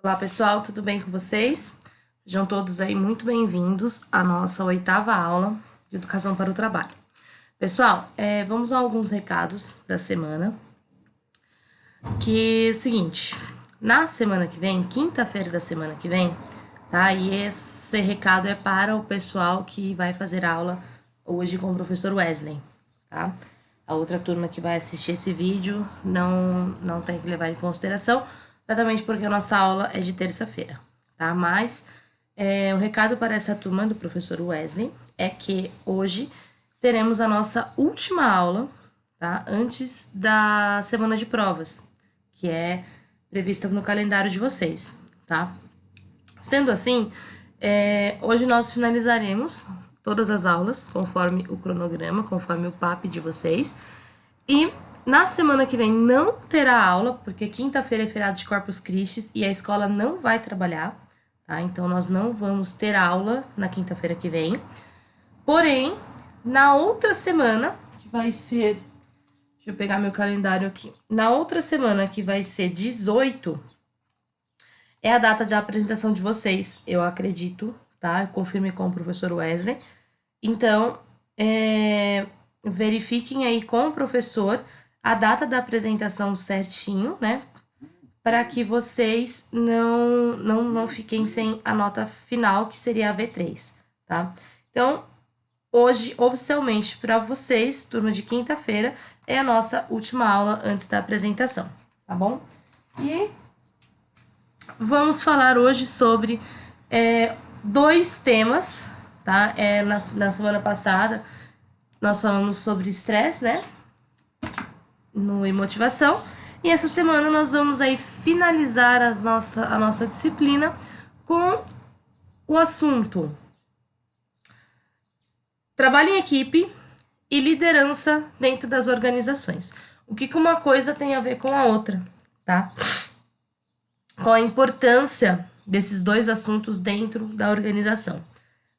Olá pessoal, tudo bem com vocês? Sejam todos aí muito bem-vindos à nossa 8ª aula de Educação para o Trabalho. Pessoal, vamos a alguns recados da semana, que é o seguinte, na semana que vem, quinta-feira da semana que vem, tá? E esse recado é para o pessoal que vai fazer aula hoje com o professor Wesley, tá? A outra turma que vai assistir esse vídeo não tem que levar em consideração, exatamente porque a nossa aula é de terça-feira, tá? Mas o recado para essa turma do professor Wesley é que hoje teremos a nossa última aula, tá? Antes da semana de provas, que é prevista no calendário de vocês, tá? Sendo assim, hoje nós finalizaremos todas as aulas, conforme o cronograma, conforme o PAP de vocês. E na semana que vem não terá aula, porque quinta-feira é feriado de Corpus Christi e a escola não vai trabalhar, tá? Então, nós não vamos ter aula na quinta-feira que vem. Porém, na outra semana, que vai ser... Deixa eu pegar meu calendário aqui. Na outra semana, que vai ser 18, é a data de apresentação de vocês, eu acredito, tá? Eu confirmei com o professor Wesley. Então, verifiquem aí com o professor a data da apresentação certinho, né? Para que vocês não fiquem sem a nota final, que seria a V3, tá? Então, hoje, oficialmente, para vocês, turma de quinta-feira, é a nossa última aula antes da apresentação, tá bom? E vamos falar hoje sobre dois temas, tá? Na semana passada, nós falamos sobre estresse, né? E motivação. E essa semana nós vamos aí finalizar a nossa disciplina com o assunto trabalho em equipe e liderança dentro das organizações. O que uma coisa tem a ver com a outra, tá? Qual a importância desses dois assuntos dentro da organização,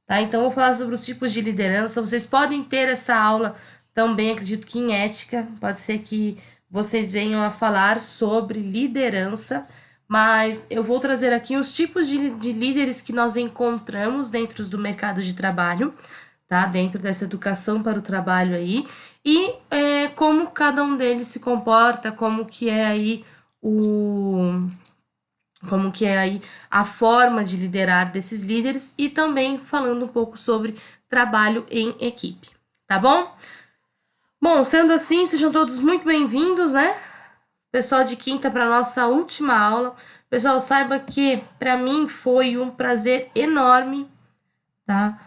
tá? Então, eu vou falar sobre os tipos de liderança. Vocês podem ter essa aula também, acredito que em ética, pode ser que vocês venham a falar sobre liderança, mas eu vou trazer aqui os tipos de líderes que nós encontramos dentro do mercado de trabalho, tá? Dentro dessa educação para o trabalho aí, e como cada um deles se comporta, como que é aí a forma de liderar desses líderes, e também falando um pouco sobre trabalho em equipe, tá bom? Bom, sendo assim, sejam todos muito bem-vindos, né? Pessoal de quinta, para nossa última aula. Pessoal, saiba que para mim foi um prazer enorme, tá?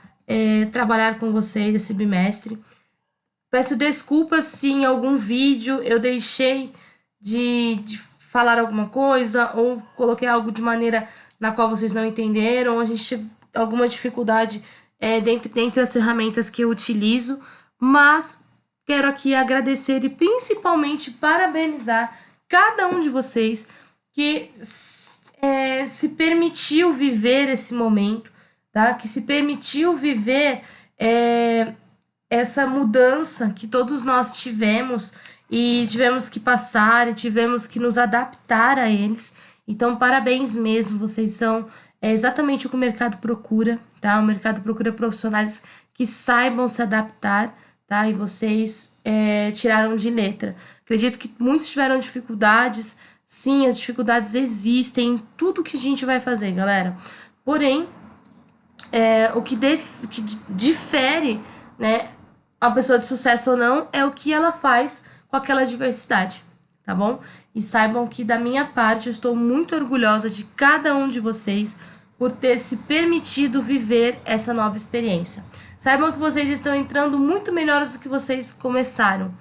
Trabalhar com vocês esse bimestre. Peço desculpas se em algum vídeo eu deixei de falar alguma coisa ou coloquei algo de maneira na qual vocês não entenderam, ou a gente teve alguma dificuldade dentre as ferramentas que eu utilizo, mas quero aqui agradecer e principalmente parabenizar cada um de vocês que se permitiu viver esse momento, tá? Que se permitiu viver essa mudança que todos nós tivemos e tivemos que passar e tivemos que nos adaptar a eles. Então, parabéns mesmo, vocês são exatamente o que o mercado procura, tá? O mercado procura profissionais que saibam se adaptar, tá? E vocês tiraram de letra. Acredito que muitos tiveram dificuldades. Sim, as dificuldades existem em tudo que a gente vai fazer, galera. Porém, o que difere, né, a pessoa de sucesso ou não é o que ela faz com aquela diversidade, tá bom? E saibam que da minha parte eu estou muito orgulhosa de cada um de vocês por ter se permitido viver essa nova experiência. Saibam que vocês estão entrando muito melhores do que vocês começaram.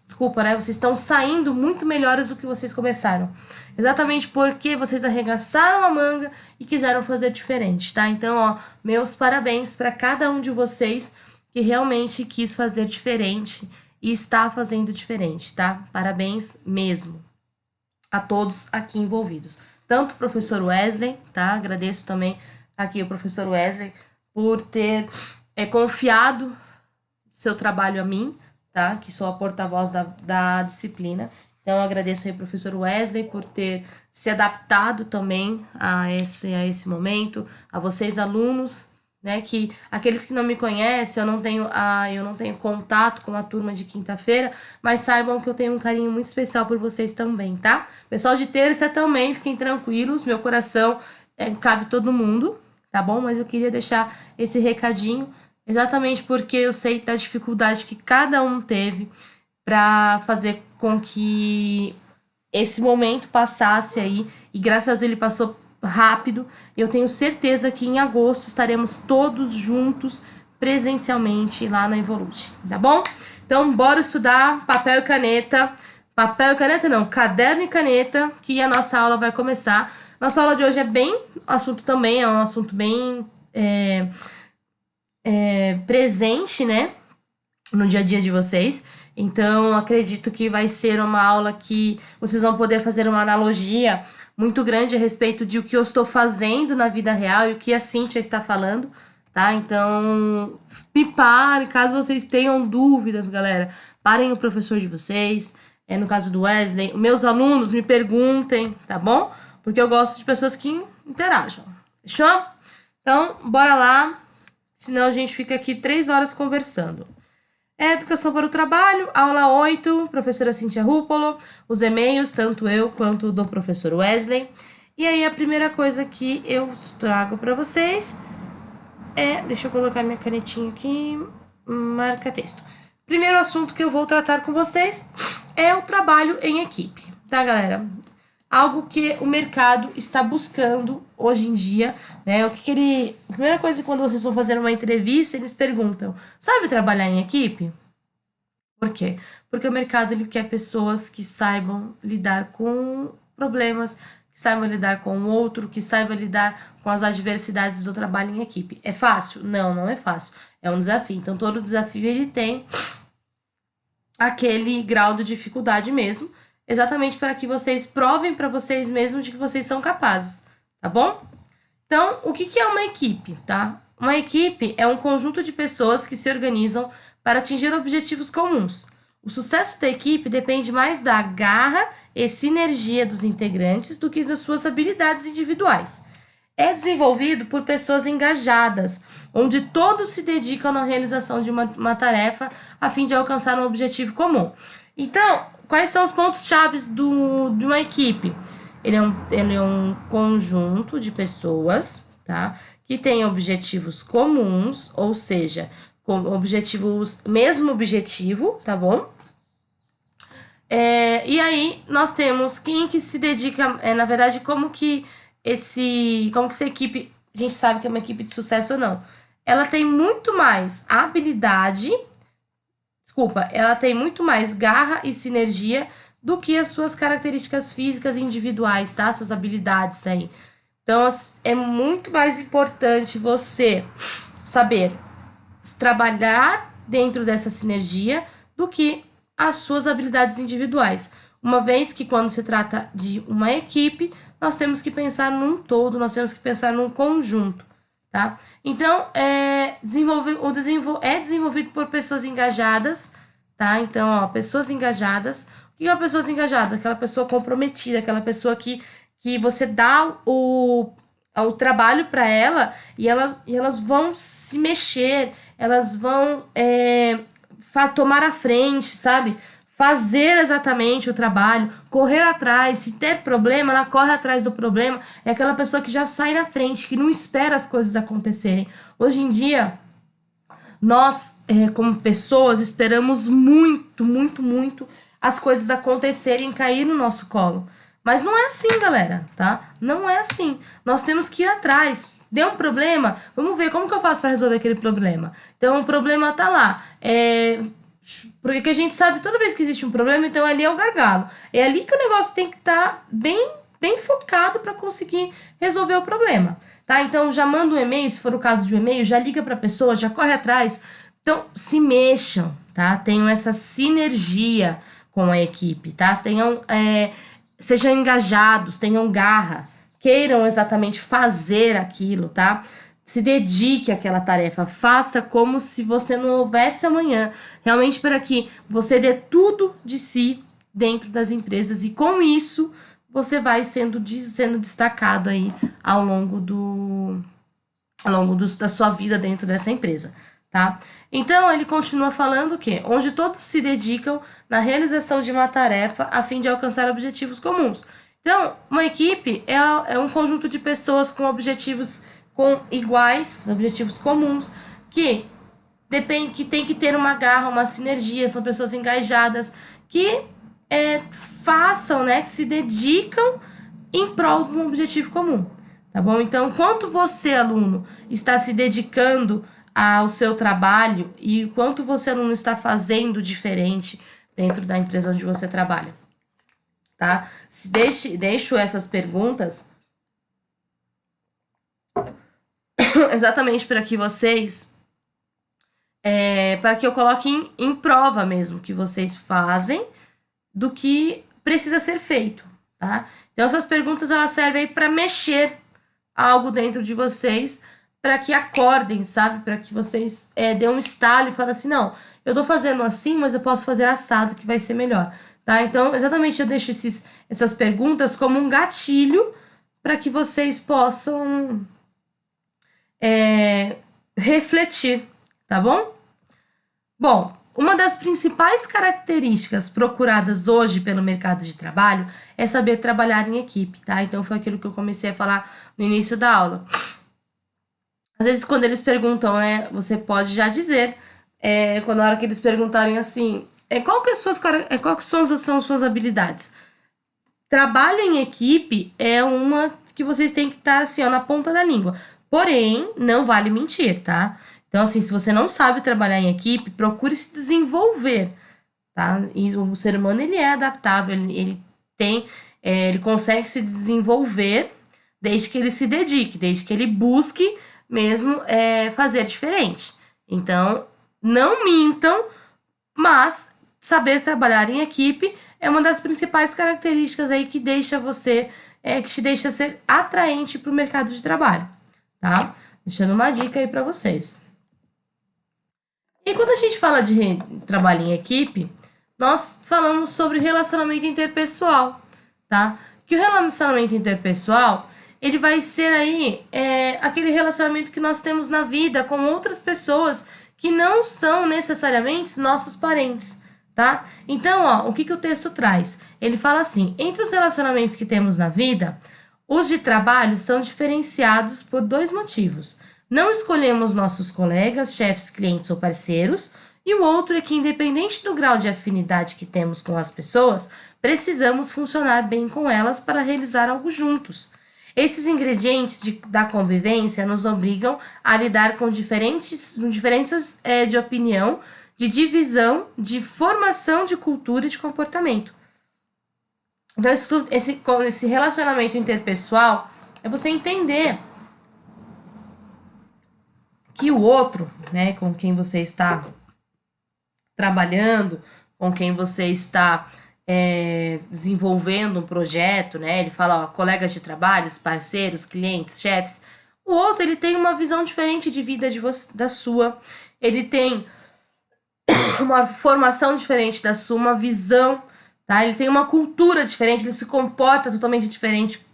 Desculpa, né? Vocês estão saindo muito melhores do que vocês começaram. Exatamente porque vocês arregaçaram a manga e quiseram fazer diferente, tá? Então, ó, meus parabéns para cada um de vocês que realmente quis fazer diferente e está fazendo diferente, tá? Parabéns mesmo a todos aqui envolvidos. Tanto o professor Wesley, tá? Agradeço também aqui o professor Wesley por ter confiado seu trabalho a mim, tá? Que sou a porta-voz da disciplina. Então, eu agradeço aí ao professor Wesley por ter se adaptado também a esse momento, a vocês alunos, né, que aqueles que não me conhecem, eu não tenho contato com a turma de quinta-feira, mas saibam que eu tenho um carinho muito especial por vocês também, tá? Pessoal de terça também, fiquem tranquilos, meu coração cabe todo mundo, tá bom? Mas eu queria deixar esse recadinho, exatamente porque eu sei da dificuldade que cada um teve para fazer com que esse momento passasse aí, e graças a Deus ele passou rápido. Eu tenho certeza que em agosto estaremos todos juntos presencialmente lá na Evolute, tá bom? Então, bora estudar papel e caneta. Papel e caneta não, caderno e caneta, que a nossa aula vai começar. Nossa aula de hoje é bem, assunto também, é um assunto bem presente, né, no dia a dia de vocês. Então, acredito que vai ser uma aula que vocês vão poder fazer uma analogia muito grande a respeito de o que eu estou fazendo na vida real e o que a Cíntia está falando, tá? Então, me parem, caso vocês tenham dúvidas, galera, parem o professor de vocês, no caso do Wesley, meus alunos me perguntem, tá bom? Porque eu gosto de pessoas que interajam, fechou? Então, bora lá, senão a gente fica aqui 3 horas conversando. Educação para o trabalho, aula 8, professora Cíntia Rúpolo, os e-mails, tanto eu quanto do professor Wesley. E aí a primeira coisa que eu trago para vocês deixa eu colocar minha canetinha aqui, marca texto. Primeiro assunto que eu vou tratar com vocês é o trabalho em equipe, tá, galera? Algo que o mercado está buscando hoje em dia, né? A primeira coisa quando vocês vão fazer uma entrevista, eles perguntam: sabe trabalhar em equipe? Por quê? Porque o mercado ele quer pessoas que saibam lidar com problemas, que saibam lidar com o outro, que saibam lidar com as adversidades do trabalho em equipe. É fácil? Não, não é fácil. É um desafio. Então, todo desafio ele tem aquele grau de dificuldade mesmo, exatamente para que vocês provem para vocês mesmos de que vocês são capazes, tá bom? Então, o que é uma equipe, tá? Uma equipe é um conjunto de pessoas que se organizam para atingir objetivos comuns. O sucesso da equipe depende mais da garra e sinergia dos integrantes do que das suas habilidades individuais. É desenvolvido por pessoas engajadas, onde todos se dedicam na realização de uma tarefa a fim de alcançar um objetivo comum. Então, quais são os pontos-chave de uma equipe? Ele é um conjunto de pessoas, tá? Que tem objetivos comuns, ou seja, com objetivos, mesmo objetivo, tá bom? E aí, nós temos quem que se dedica, na verdade, como que essa equipe, a gente sabe que é uma equipe de sucesso ou não. Ela tem muito mais ela tem muito mais garra e sinergia do que as suas características físicas individuais, tá? Suas habilidades aí. Então, é muito mais importante você saber trabalhar dentro dessa sinergia do que as suas habilidades individuais. Uma vez que quando se trata de uma equipe, nós temos que pensar num todo, nós temos que pensar num conjunto, tá? Então, é desenvolvido por pessoas engajadas, tá? Então, ó, pessoas engajadas. O que é pessoas engajadas? Aquela pessoa comprometida, aquela pessoa que você dá o trabalho para ela e elas vão se mexer, elas vão tomar a frente, sabe? Fazer exatamente o trabalho, correr atrás. Se ter problema, ela corre atrás do problema. É aquela pessoa que já sai na frente, que não espera as coisas acontecerem. Hoje em dia, nós, como pessoas, esperamos muito, muito, muito as coisas acontecerem, cair no nosso colo. Mas não é assim, galera, tá? Não é assim. Nós temos que ir atrás. Deu um problema? Vamos ver como que eu faço para resolver aquele problema. Então, o problema tá lá. Porque a gente sabe, toda vez que existe um problema, então ali é o gargalo. É ali que o negócio tem que estar bem, bem focado para conseguir resolver o problema, tá? Então, já manda um e-mail, se for o caso de um e-mail, já liga para a pessoa, já corre atrás. Então, se mexam, tá? Tenham essa sinergia com a equipe, tá? Sejam engajados, tenham garra, queiram exatamente fazer aquilo, tá? Se dedique àquela tarefa, faça como se você não houvesse amanhã, realmente para que você dê tudo de si, dentro das empresas, e com isso você vai sendo destacado aí ao longo da sua vida dentro dessa empresa, tá? Então, ele continua falando que onde todos se dedicam na realização de uma tarefa a fim de alcançar objetivos comuns. Então, uma equipe é um conjunto de pessoas com objetivos iguais, objetivos comuns, que tem que ter uma garra, uma sinergia, são pessoas engajadas, que façam, né, que se dedicam em prol de um objetivo comum, tá bom? Então, quanto você, aluno, está se dedicando ao seu trabalho e quanto você, aluno, está fazendo diferente dentro da empresa onde você trabalha, tá? Deixo essas perguntas exatamente para que vocês, para que eu coloque em prova mesmo que vocês fazem do que precisa ser feito, tá? Então, essas perguntas, elas servem para mexer algo dentro de vocês, para que acordem, sabe? Para que vocês dêem um estalo e falem assim, não, eu tô fazendo assim, mas eu posso fazer assado, que vai ser melhor, tá? Então, exatamente, eu deixo essas perguntas como um gatilho para que vocês possam refletir, tá bom? Bom, uma das principais características procuradas hoje pelo mercado de trabalho é saber trabalhar em equipe, tá? Então, foi aquilo que eu comecei a falar no início da aula. Às vezes, quando eles perguntam, né, você pode já dizer, quando na hora que eles perguntarem assim, quais são suas habilidades? Trabalho em equipe é uma que vocês têm que estar assim, ó, na ponta da língua. Porém, não vale mentir, tá? Então, assim, se você não sabe trabalhar em equipe, procure se desenvolver, tá? E o ser humano, ele é adaptável, ele consegue se desenvolver desde que ele se dedique, desde que ele busque mesmo fazer diferente. Então, não mintam, mas saber trabalhar em equipe é uma das principais características aí que deixa você, que te deixa ser atraente para o mercado de trabalho, tá? Deixando uma dica aí para vocês. E quando a gente fala de trabalho em equipe, nós falamos sobre relacionamento interpessoal, tá? Que o relacionamento interpessoal, ele vai ser aí aquele relacionamento que nós temos na vida com outras pessoas que não são necessariamente nossos parentes, tá? Então, ó, o que o texto traz? Ele fala assim, entre os relacionamentos que temos na vida, os de trabalho são diferenciados por 2 motivos. Não escolhemos nossos colegas, chefes, clientes ou parceiros, e o outro é que, independente do grau de afinidade que temos com as pessoas, precisamos funcionar bem com elas para realizar algo juntos. Esses ingredientes da convivência nos obrigam a lidar com diferenças de opinião, de divisão, de formação de cultura e de comportamento. Então, esse relacionamento interpessoal é você entender que o outro, né, com quem você está trabalhando, com quem você está desenvolvendo um projeto, né? Ele fala, ó, colegas de trabalho, parceiros, clientes, chefes. O outro, ele tem uma visão diferente de vida da sua. Ele tem uma formação diferente da sua, uma visão, tá? Ele tem uma cultura diferente, ele se comporta totalmente diferente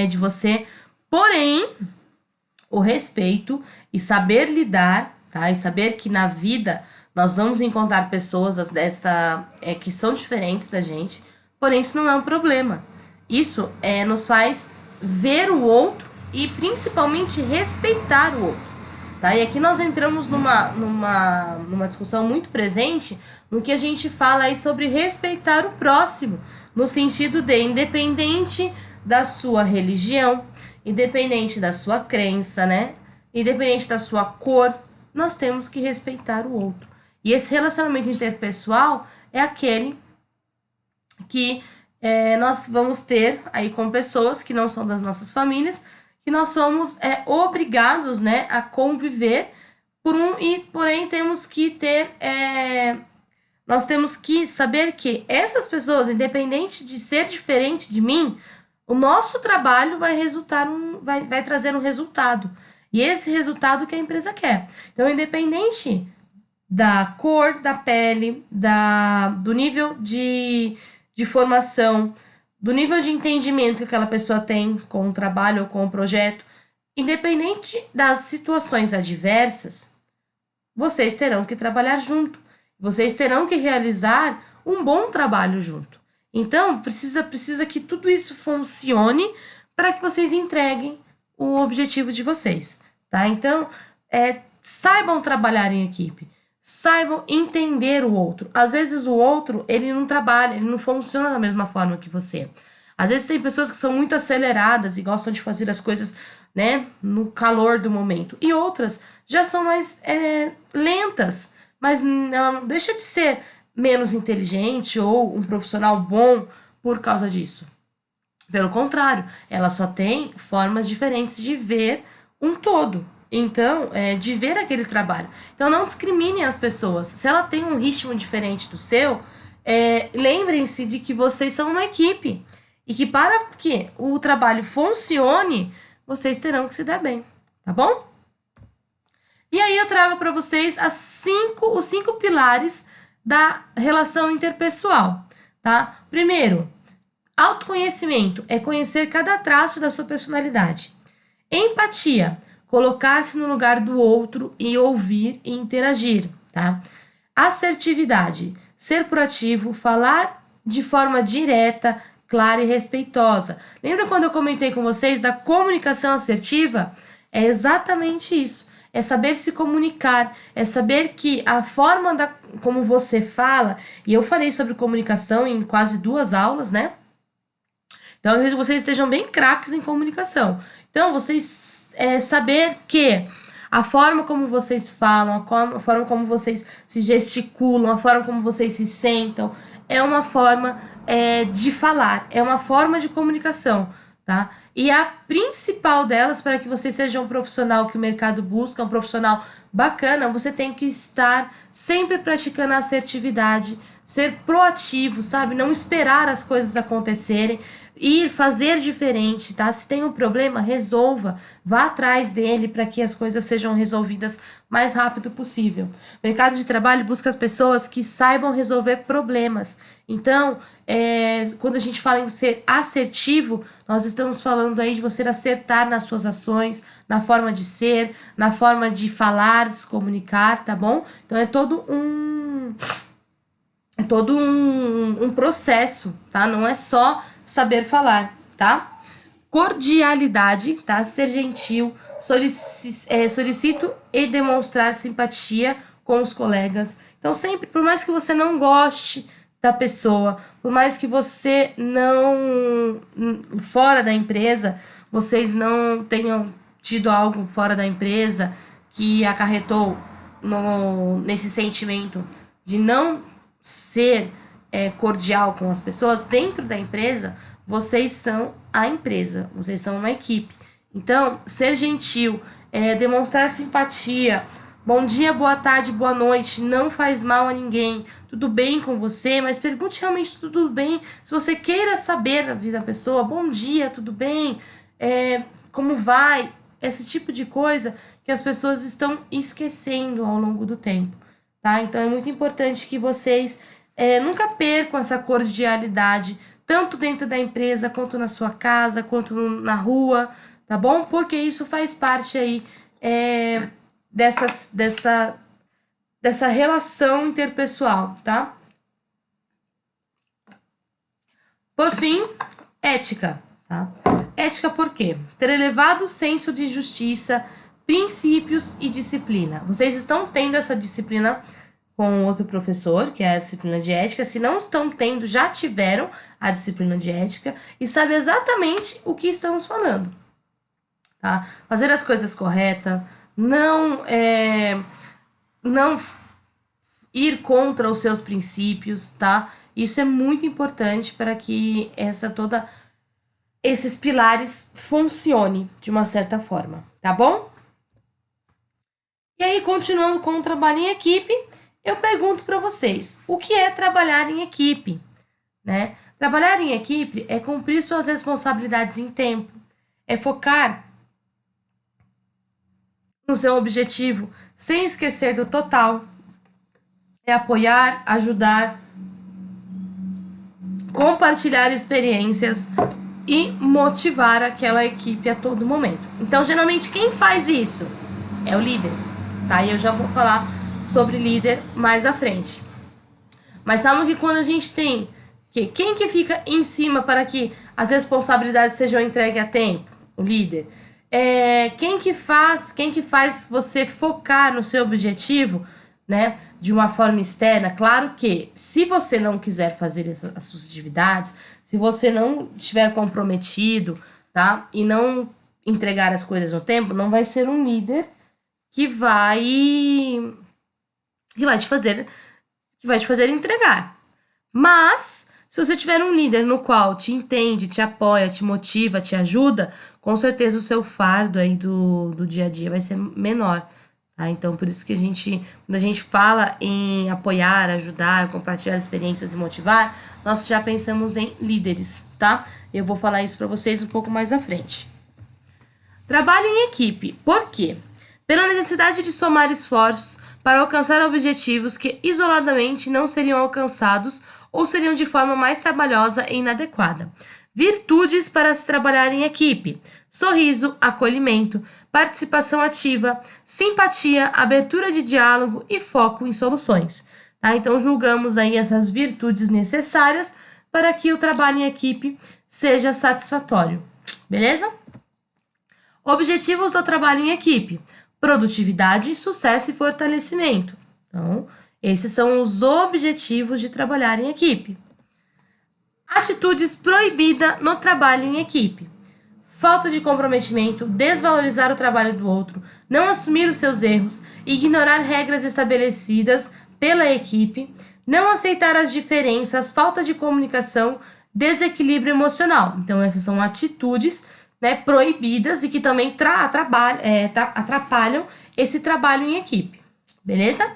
de você. Porém, o respeito e saber lidar, tá? E saber que na vida nós vamos encontrar pessoas que são diferentes da gente, porém isso não é um problema. Isso nos faz ver o outro e principalmente respeitar o outro, tá? E aqui nós entramos numa discussão muito presente no que a gente fala aí sobre respeitar o próximo, no sentido de independente da sua religião, independente da sua crença, né? Independente da sua cor, nós temos que respeitar o outro. E esse relacionamento interpessoal é aquele que nós vamos ter aí com pessoas que não são das nossas famílias, que nós somos obrigados, né, a conviver porém temos que ter nós temos que saber que essas pessoas, independente de ser diferente de mim, o nosso trabalho vai trazer um resultado. E esse resultado que a empresa quer. Então, independente da cor da pele, do nível de de formação, do nível de entendimento que aquela pessoa tem com o trabalho ou com o projeto, independente das situações adversas, vocês terão que trabalhar junto. Vocês terão que realizar um bom trabalho junto. Então, precisa que tudo isso funcione para que vocês entreguem o objetivo de vocês, tá? Então, saibam trabalhar em equipe. Saibam entender o outro. Às vezes o outro, ele não trabalha, ele não funciona da mesma forma que você. Às vezes tem pessoas que são muito aceleradas e gostam de fazer as coisas, né, no calor do momento. E outras já são mais lentas, mas ela não deixa de ser menos inteligente ou um profissional bom por causa disso. Pelo contrário, ela só tem formas diferentes de ver um todo. Então, de ver aquele trabalho. Então, não discriminem as pessoas. Se ela tem um ritmo diferente do seu, lembrem-se de que vocês são uma equipe. E que para que o trabalho funcione, vocês terão que se dar bem, tá bom? E aí eu trago para vocês os 5 pilares da relação interpessoal, tá? Primeiro, autoconhecimento é conhecer cada traço da sua personalidade. Empatia, colocar-se no lugar do outro e ouvir e interagir, tá? Assertividade, ser proativo, falar de forma direta, clara e respeitosa. Lembra quando eu comentei com vocês da comunicação assertiva? É exatamente isso. É saber se comunicar, é saber que a forma como você fala, e eu falei sobre comunicação em quase 2 aulas, né? Então, às vezes vocês estejam bem craques em comunicação. Então, vocês saber que a forma como vocês falam, a forma como vocês se gesticulam, a forma como vocês se sentam, é uma forma de falar, é uma forma de comunicação, tá? E a principal delas, para que você seja um profissional que o mercado busca, um profissional bacana, você tem que estar sempre praticando a assertividade, ser proativo, sabe? Não esperar as coisas acontecerem, ir fazer diferente, tá? Se tem um problema, resolva, vá atrás dele para que as coisas sejam resolvidas mais rápido possível. O mercado de trabalho busca as pessoas que saibam resolver problemas. Então, quando a gente fala em ser assertivo, nós estamos falando aí de você acertar nas suas ações, na forma de ser, na forma de falar, de se comunicar, tá bom? Então, é todo um processo, tá? Não é só saber falar, tá? Cordialidade, tá? Ser gentil, solicito e demonstrar simpatia com os colegas. Então, sempre, por mais que você não goste da pessoa, por mais que você não, fora da empresa, vocês não tenham tido algo fora da empresa que acarretou nesse sentimento de não ser cordial com as pessoas, dentro da empresa, vocês são a empresa, vocês são uma equipe. Então, ser gentil, demonstrar simpatia, bom dia, boa tarde, boa noite, não faz mal a ninguém, tudo bem com você, mas pergunte realmente tudo bem, se você queira saber da vida da pessoa, bom dia, tudo bem, como vai, esse tipo de coisa que as pessoas estão esquecendo ao longo do tempo, tá? Então, é muito importante que vocês nunca percam essa cordialidade, tanto dentro da empresa, quanto na sua casa, quanto na rua, tá bom? Porque isso faz parte aí dessa relação interpessoal, tá? Por fim, ética, tá? Ética por quê? Ter elevado senso de justiça, princípios e disciplina. Vocês estão tendo essa disciplina com outro professor, que é a disciplina de ética. Se não estão tendo, já tiveram a disciplina de ética e sabe exatamente o que estamos falando, tá? Fazer as coisas corretas, não ir contra os seus princípios, tá? Isso é muito importante para que esses pilares funcionem de uma certa forma, tá bom? E aí, continuando com o trabalho em equipe, eu pergunto para vocês, o que é trabalhar em equipe? Né? Trabalhar em equipe é cumprir suas responsabilidades em tempo, é focar no seu objetivo, sem esquecer do total, é apoiar, ajudar, compartilhar experiências e motivar aquela equipe a todo momento. Então, geralmente, quem faz isso é o líder, tá? E eu já vou falar sobre líder mais à frente. Mas sabe que quando a gente tem quem que fica em cima para que as responsabilidades sejam entregues a tempo? O líder. Quem que faz você focar no seu objetivo, né, de uma forma externa? Claro que se você não quiser fazer as suas atividades, se você não estiver comprometido, tá, e não entregar as coisas no tempo, não vai ser um líder que vai te fazer entregar. Mas se você tiver um líder no qual te entende, te apoia, te motiva, te ajuda, com certeza o seu fardo aí do dia a dia vai ser menor. Tá? Então, por isso que quando a gente fala em apoiar, ajudar, compartilhar experiências e motivar, nós já pensamos em líderes, tá? Eu vou falar isso para vocês um pouco mais à frente. Trabalho em equipe. Por quê? Pela necessidade de somar esforços para alcançar objetivos que isoladamente não seriam alcançados ou seriam de forma mais trabalhosa e inadequada. Virtudes para se trabalhar em equipe: sorriso, acolhimento, participação ativa, simpatia, abertura de diálogo e foco em soluções. Tá? Então, julgamos aí essas virtudes necessárias para que o trabalho em equipe seja satisfatório. Beleza? Objetivos do trabalho em equipe: produtividade, sucesso e fortalecimento. Então, esses são os objetivos de trabalhar em equipe. Atitudes proibidas no trabalho em equipe: falta de comprometimento, desvalorizar o trabalho do outro, não assumir os seus erros, ignorar regras estabelecidas pela equipe, não aceitar as diferenças, falta de comunicação, desequilíbrio emocional. Então, essas são atitudes, né, proibidas e que também atrapalham esse trabalho em equipe. Beleza?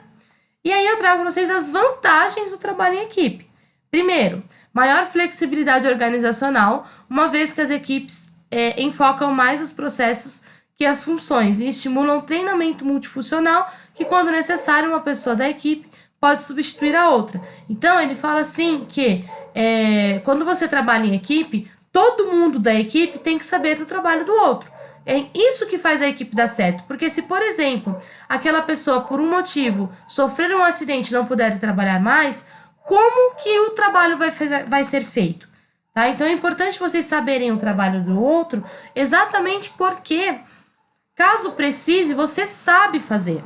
E aí eu trago para vocês as vantagens do trabalho em equipe. Primeiro, maior flexibilidade organizacional, uma vez que as equipes enfocam mais os processos que as funções e estimulam treinamento multifuncional, que quando necessário uma pessoa da equipe pode substituir a outra. Então ele fala assim que quando você trabalha em equipe, todo mundo da equipe tem que saber do trabalho do outro. É isso que faz a equipe dar certo. Porque se, por exemplo, aquela pessoa, por um motivo, sofrer um acidente e não puder trabalhar mais, como que o trabalho vai ser feito? Tá? Então é importante vocês saberem o trabalho do outro, exatamente porque, caso precise, você sabe fazer.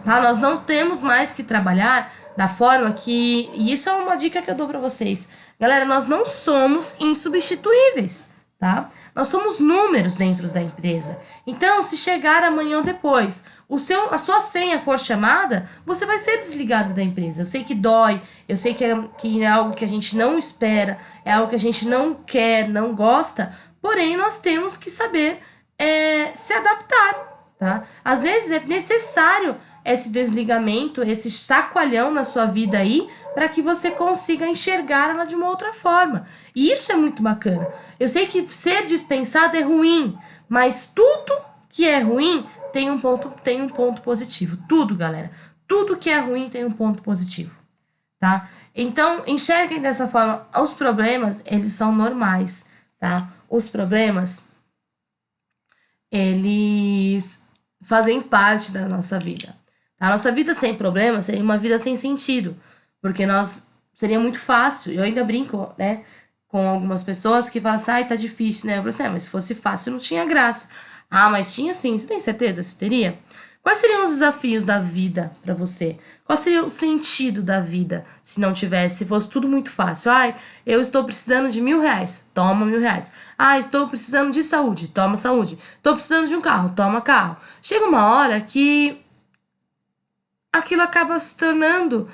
Tá? Nós não temos mais que trabalhar da forma que... E isso é uma dica que eu dou para vocês. Galera, nós não somos insubstituíveis, tá? Nós somos números dentro da empresa. Então, se chegar amanhã ou depois, a sua senha for chamada, você vai ser desligado da empresa. Eu sei que dói, eu sei que é algo que a gente não espera, é algo que a gente não quer, não gosta, porém, nós temos que saber se adaptar, tá? Às vezes é necessário esse desligamento, esse chacoalhão na sua vida aí, para que você consiga enxergar ela de uma outra forma. E isso é muito bacana. Eu sei que ser dispensado é ruim, mas tudo que é ruim tem um ponto positivo. Tudo, galera. Tudo que é ruim tem um ponto positivo, tá? Então, enxerguem dessa forma. Os problemas, eles são normais, tá? Os problemas, eles fazem parte da nossa vida. A nossa vida sem problemas seria uma vida sem sentido, porque seria muito fácil. Eu ainda brinco, né, com algumas pessoas que falam assim, ai, tá difícil, né? Eu falo assim, mas se fosse fácil não tinha graça. Ah, mas tinha sim, você tem certeza? Você teria? Quais seriam os desafios da vida para você? Qual seria o sentido da vida se fosse tudo muito fácil? Ai, eu estou precisando de R$1.000, toma R$1.000. Ah, estou precisando de saúde, toma saúde. Estou precisando de um carro, toma carro. Chega uma hora que aquilo acaba se tornando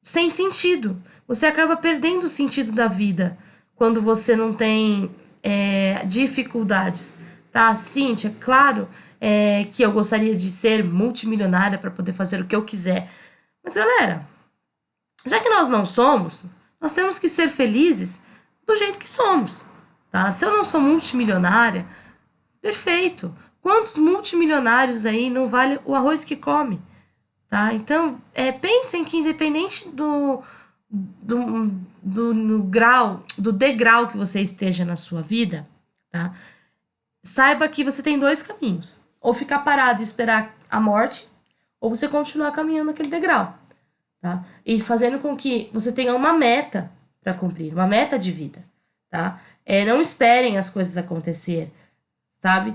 sem sentido. Você acaba perdendo o sentido da vida quando você não tem dificuldades, tá? Cíntia, claro que eu gostaria de ser multimilionária para poder fazer o que eu quiser. Mas, galera, já que nós não somos, nós temos que ser felizes do jeito que somos, tá? Se eu não sou multimilionária, perfeito. Quantos multimilionários aí não vale o arroz que come? Tá? Então, pensem que independente do degrau que você esteja na sua vida, tá? Saiba que você tem dois caminhos. Ou ficar parado e esperar a morte, ou você continuar caminhando aquele degrau, tá? E fazendo com que você tenha uma meta para cumprir, uma meta de vida, tá? Não esperem as coisas acontecer, sabe?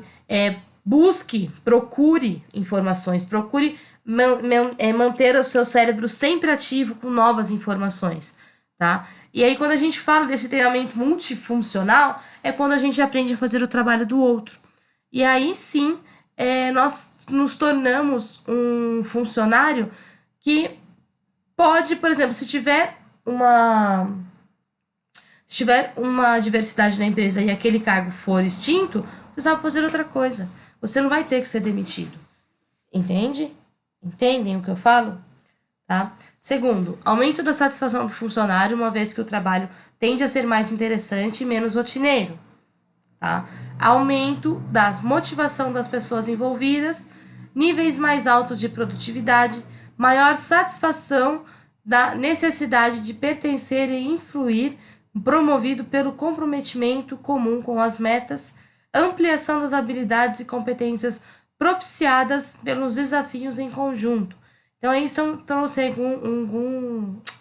Busque, procure informações, procure manter o seu cérebro sempre ativo com novas informações, tá? E aí, quando a gente fala desse treinamento multifuncional, é quando a gente aprende a fazer o trabalho do outro. E aí, sim, nós nos tornamos um funcionário que pode, por exemplo, se tiver uma diversidade na empresa e aquele cargo for extinto, você sabe fazer outra coisa. Você não vai ter que ser demitido. Entende? Entendem o que eu falo? Tá? Segundo, aumento da satisfação do funcionário, uma vez que o trabalho tende a ser mais interessante e menos rotineiro. Tá? Aumento da motivação das pessoas envolvidas, níveis mais altos de produtividade, maior satisfação da necessidade de pertencer e influir, promovido pelo comprometimento comum com as metas, ampliação das habilidades e competências propiciadas pelos desafios em conjunto. Então, aí trouxe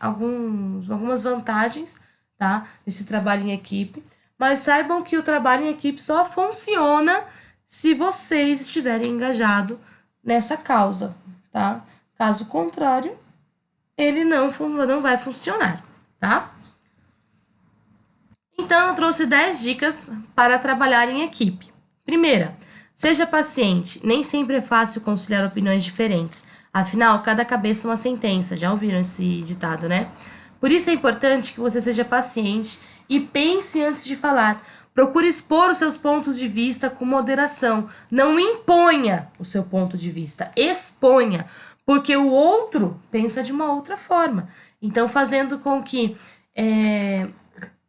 algumas vantagens, tá, desse trabalho em equipe, mas saibam que o trabalho em equipe só funciona se vocês estiverem engajados nessa causa, tá? Caso contrário, ele não vai funcionar, tá? Então, eu trouxe 10 dicas para trabalhar em equipe. Primeira, seja paciente. Nem sempre é fácil conciliar opiniões diferentes. Afinal, cada cabeça é uma sentença. Já ouviram esse ditado, né? Por isso é importante que você seja paciente e pense antes de falar. Procure expor os seus pontos de vista com moderação. Não imponha o seu ponto de vista. Exponha. Porque o outro pensa de uma outra forma. Então, fazendo com que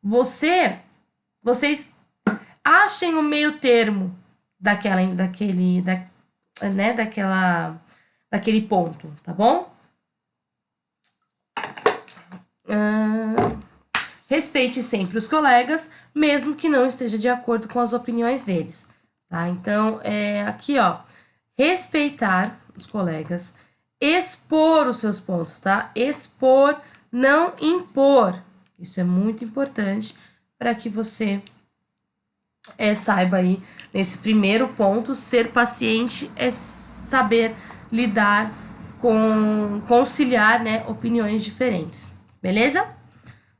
vocês achem o meio termo daquele ponto, tá bom? Respeite sempre os colegas, mesmo que não esteja de acordo com as opiniões deles, tá? Então, aqui, ó, respeitar os colegas, expor os seus pontos, tá? Expor, não impor. Isso é muito importante para que você saiba aí, nesse primeiro ponto, ser paciente é saber lidar conciliar, né, opiniões diferentes, beleza?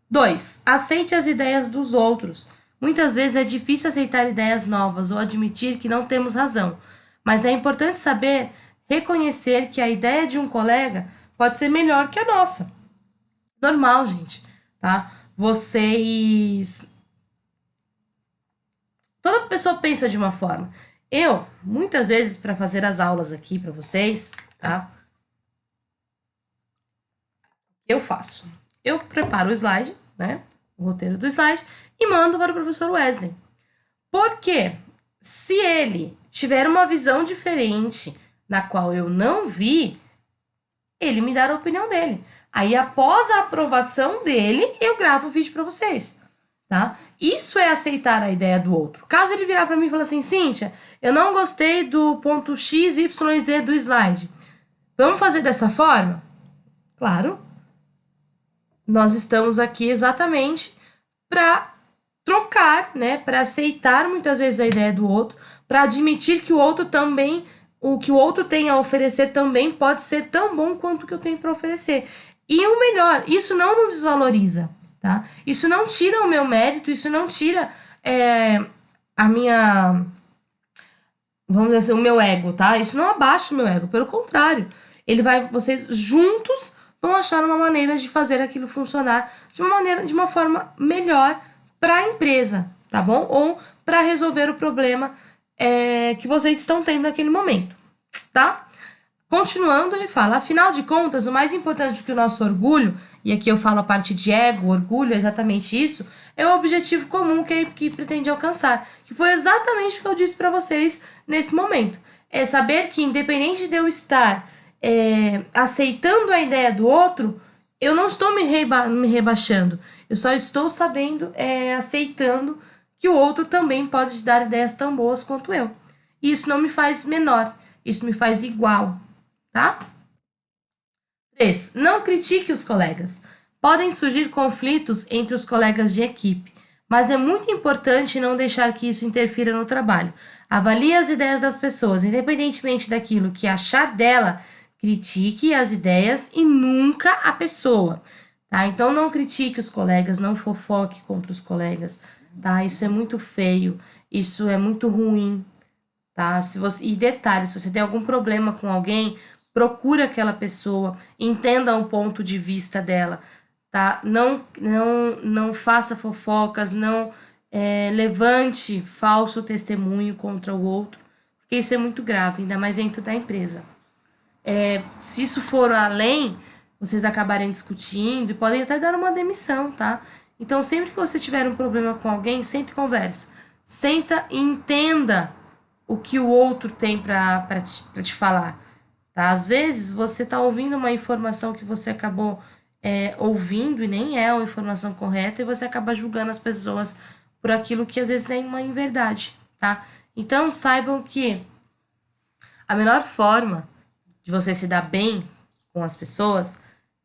2. Aceite as ideias dos outros. Muitas vezes é difícil aceitar ideias novas ou admitir que não temos razão, mas é importante saber reconhecer que a ideia de um colega pode ser melhor que a nossa. Normal, gente, tá? Toda pessoa pensa de uma forma. Eu, muitas vezes, para fazer as aulas aqui para vocês, tá? Eu faço. Eu preparo o slide, né? O roteiro do slide e mando para o professor Wesley. Porque se ele tiver uma visão diferente na qual eu não vi, ele me dará a opinião dele. Aí, após a aprovação dele, eu gravo o vídeo para vocês, tá? Isso é aceitar a ideia do outro. Caso ele virar para mim e falar assim, Cíntia, eu não gostei do ponto X, Y, Z do slide. Vamos fazer dessa forma? Claro. Nós estamos aqui exatamente para trocar, né? Para aceitar muitas vezes a ideia do outro, para admitir que o outro também, o que o outro tem a oferecer também pode ser tão bom quanto o que eu tenho para oferecer. E o melhor, isso não nos desvaloriza, tá? Isso não tira o meu mérito, isso não tira a minha, vamos dizer assim, o meu ego, tá? Isso não abaixa o meu ego, pelo contrário. Vocês juntos vão achar uma maneira de fazer aquilo funcionar de uma forma melhor para a empresa, tá bom? Ou para resolver o problema que vocês estão tendo naquele momento, tá? Continuando, ele fala, afinal de contas, o mais importante do que o nosso orgulho, e aqui eu falo a parte de ego, orgulho, é exatamente isso, é o objetivo comum que a equipe pretende alcançar, que foi exatamente o que eu disse para vocês nesse momento. É saber que, independente de eu estar aceitando a ideia do outro, eu não estou me rebaixando, eu só estou sabendo, aceitando que o outro também pode te dar ideias tão boas quanto eu. E isso não me faz menor, isso me faz igual, tá? 3. Não critique os colegas. Podem surgir conflitos entre os colegas de equipe, mas é muito importante não deixar que isso interfira no trabalho. Avalie as ideias das pessoas, independentemente daquilo que achar dela, critique as ideias e nunca a pessoa, tá? Então não critique os colegas, não fofoque contra os colegas, tá? Isso é muito feio, isso é muito ruim, tá? Se você, e detalhe, se você tem algum problema com alguém, procure aquela pessoa, entenda o ponto de vista dela, tá? Não faça fofocas, não levante falso testemunho contra o outro, porque isso é muito grave, ainda mais dentro da empresa. Se isso for além, vocês acabarem discutindo e podem até dar uma demissão, tá? Então, sempre que você tiver um problema com alguém, senta e conversa. Senta e entenda o que o outro tem para te falar, tá? Às vezes, você tá ouvindo uma informação que você acabou ouvindo e nem é a informação correta e você acaba julgando as pessoas por aquilo que às vezes é uma inverdade, tá? Então, saibam que a melhor forma de você se dar bem com as pessoas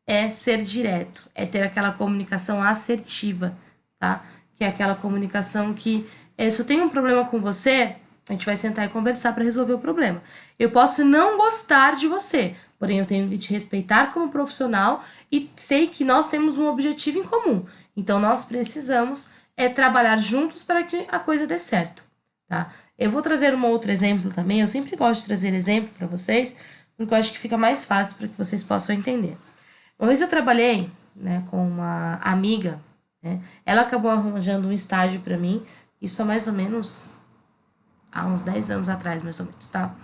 é ser direto, é ter aquela comunicação assertiva, tá? Que é aquela comunicação que, se eu tenho um problema com você, a gente vai sentar e conversar para resolver o problema. Eu posso não gostar de você, porém eu tenho que te respeitar como profissional e sei que nós temos um objetivo em comum. Então nós precisamos trabalhar juntos para que a coisa dê certo, tá? Eu vou trazer um outro exemplo também. Eu sempre gosto de trazer exemplo para vocês, porque eu acho que fica mais fácil para que vocês possam entender. Uma vez eu trabalhei, né, com uma amiga, né? Ela acabou arranjando um estágio para mim, isso há mais ou menos há uns 10 anos atrás, mais ou menos, tá?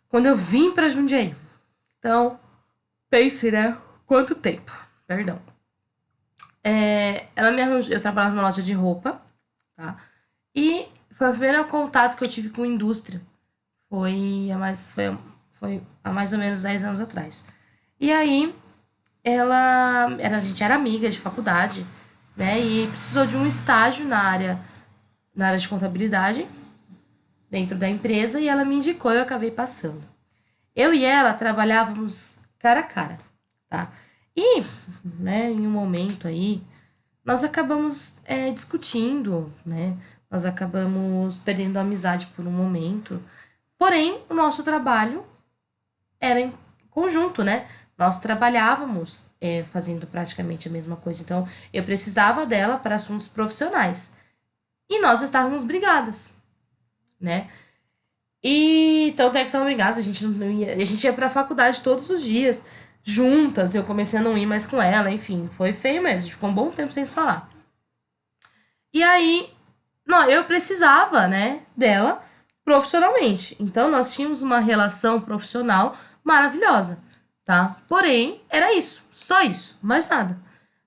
Quando eu vim para Jundiaí. Então, pense, né? Quanto tempo? Perdão. Ela me arranjou, eu trabalhava numa loja de roupa, tá? E foi o primeiro contato que eu tive com indústria. Foi há mais ou menos 10 anos atrás. E aí, a gente era amiga de faculdade, né? E precisou de um estágio na área de contabilidade, dentro da empresa, e ela me indicou e eu acabei passando. Eu e ela trabalhávamos cara a cara, tá? E, né, em um momento aí, nós acabamos discutindo, né? Nós acabamos perdendo a amizade por um momento. Porém, o nosso trabalho era em conjunto, né? Nós trabalhávamos fazendo praticamente a mesma coisa. Então, eu precisava dela para assuntos profissionais. E nós estávamos brigadas, né? E tanto é que estávamos brigadas, a gente ia pra faculdade todos os dias, juntas. Eu comecei a não ir mais com ela, enfim, foi feio mesmo. A gente ficou um bom tempo sem se falar. E aí, não, eu precisava, né, dela profissionalmente. Então, nós tínhamos uma relação profissional maravilhosa, tá? Porém, era isso, só isso, mais nada.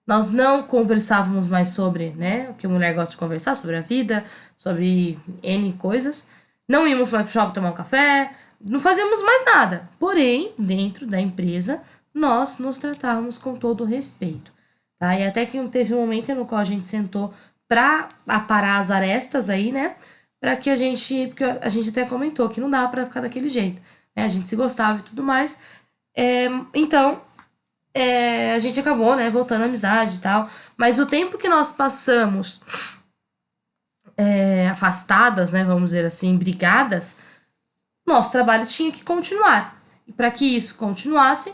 Nós não conversávamos mais sobre, né, o que a mulher gosta de conversar, sobre a vida, sobre N coisas. Não íamos mais pro shopping tomar um café, não fazíamos mais nada. Porém, dentro da empresa, nós nos tratávamos com todo o respeito, tá? E até que teve um momento no qual a gente sentou para aparar as arestas aí, né? Para que a gente, porque a gente até comentou que não dava para ficar daquele jeito, né? A gente se gostava e tudo mais. Então, a gente acabou, né, voltando à amizade e tal. Mas o tempo que nós passamos afastadas, né, vamos dizer assim, brigadas, nosso trabalho tinha que continuar. E para que isso continuasse,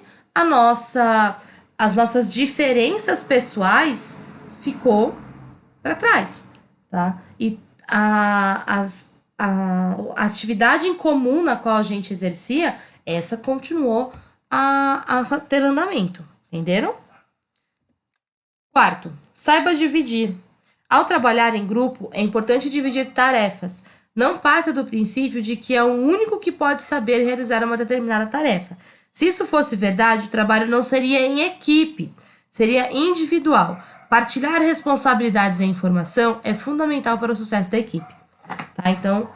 as nossas diferenças pessoais ficou para trás, tá? E a atividade em comum na qual a gente exercia, essa continuou a ter andamento, entenderam? Quarto, saiba dividir. Ao trabalhar em grupo, é importante dividir tarefas. Não parta do princípio de que é o único que pode saber realizar uma determinada tarefa. Se isso fosse verdade, o trabalho não seria em equipe, seria individual. Partilhar responsabilidades e informação é fundamental para o sucesso da equipe. Tá? Então,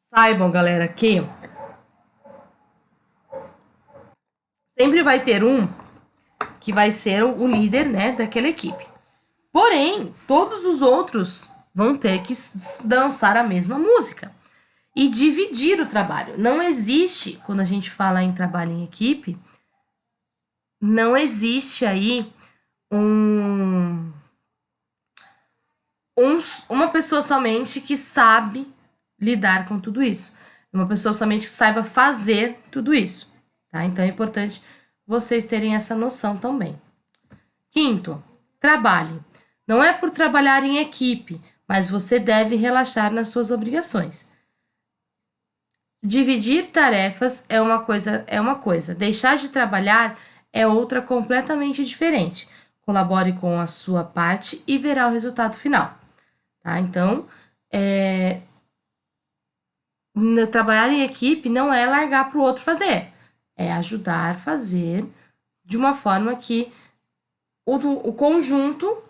saibam, galera, que Sempre vai ter um que vai ser o líder, né, daquela equipe. Porém, todos os outros vão ter que dançar a mesma música e dividir o trabalho. Não existe, quando a gente fala em trabalho em equipe, não existe aí uma pessoa somente que sabe lidar com tudo isso. Uma pessoa somente que saiba fazer tudo isso, tá? Então é importante vocês terem essa noção também. Quinto, trabalhe. Não é por trabalhar em equipe, mas você deve relaxar nas suas obrigações. Dividir tarefas é uma coisa, deixar de trabalhar é outra completamente diferente. Colabore com a sua parte e verá o resultado final. Tá? Então, trabalhar em equipe não é largar para o outro fazer, é ajudar a fazer de uma forma que o conjunto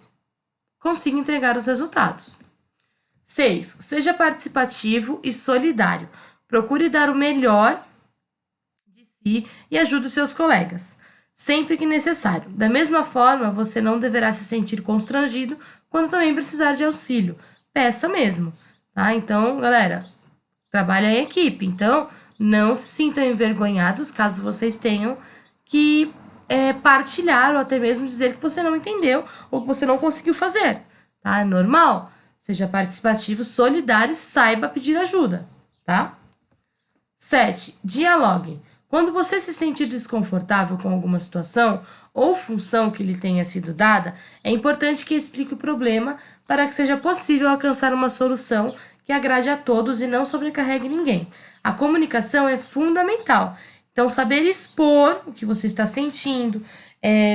consiga entregar os resultados. 6. Seja participativo e solidário. Procure dar o melhor de si e ajude os seus colegas, sempre que necessário. Da mesma forma, você não deverá se sentir constrangido quando também precisar de auxílio. Peça mesmo, tá? Então, galera, trabalha em equipe. Então, não se sintam envergonhados caso vocês tenham que partilhar ou até mesmo dizer que você não entendeu ou que você não conseguiu fazer, tá? É normal. Seja participativo, solidário e saiba pedir ajuda, tá? 7. Dialogue. Quando você se sentir desconfortável com alguma situação ou função que lhe tenha sido dada, é importante que explique o problema para que seja possível alcançar uma solução que agrade a todos e não sobrecarregue ninguém. A comunicação é fundamental. Então, saber expor o que você está sentindo,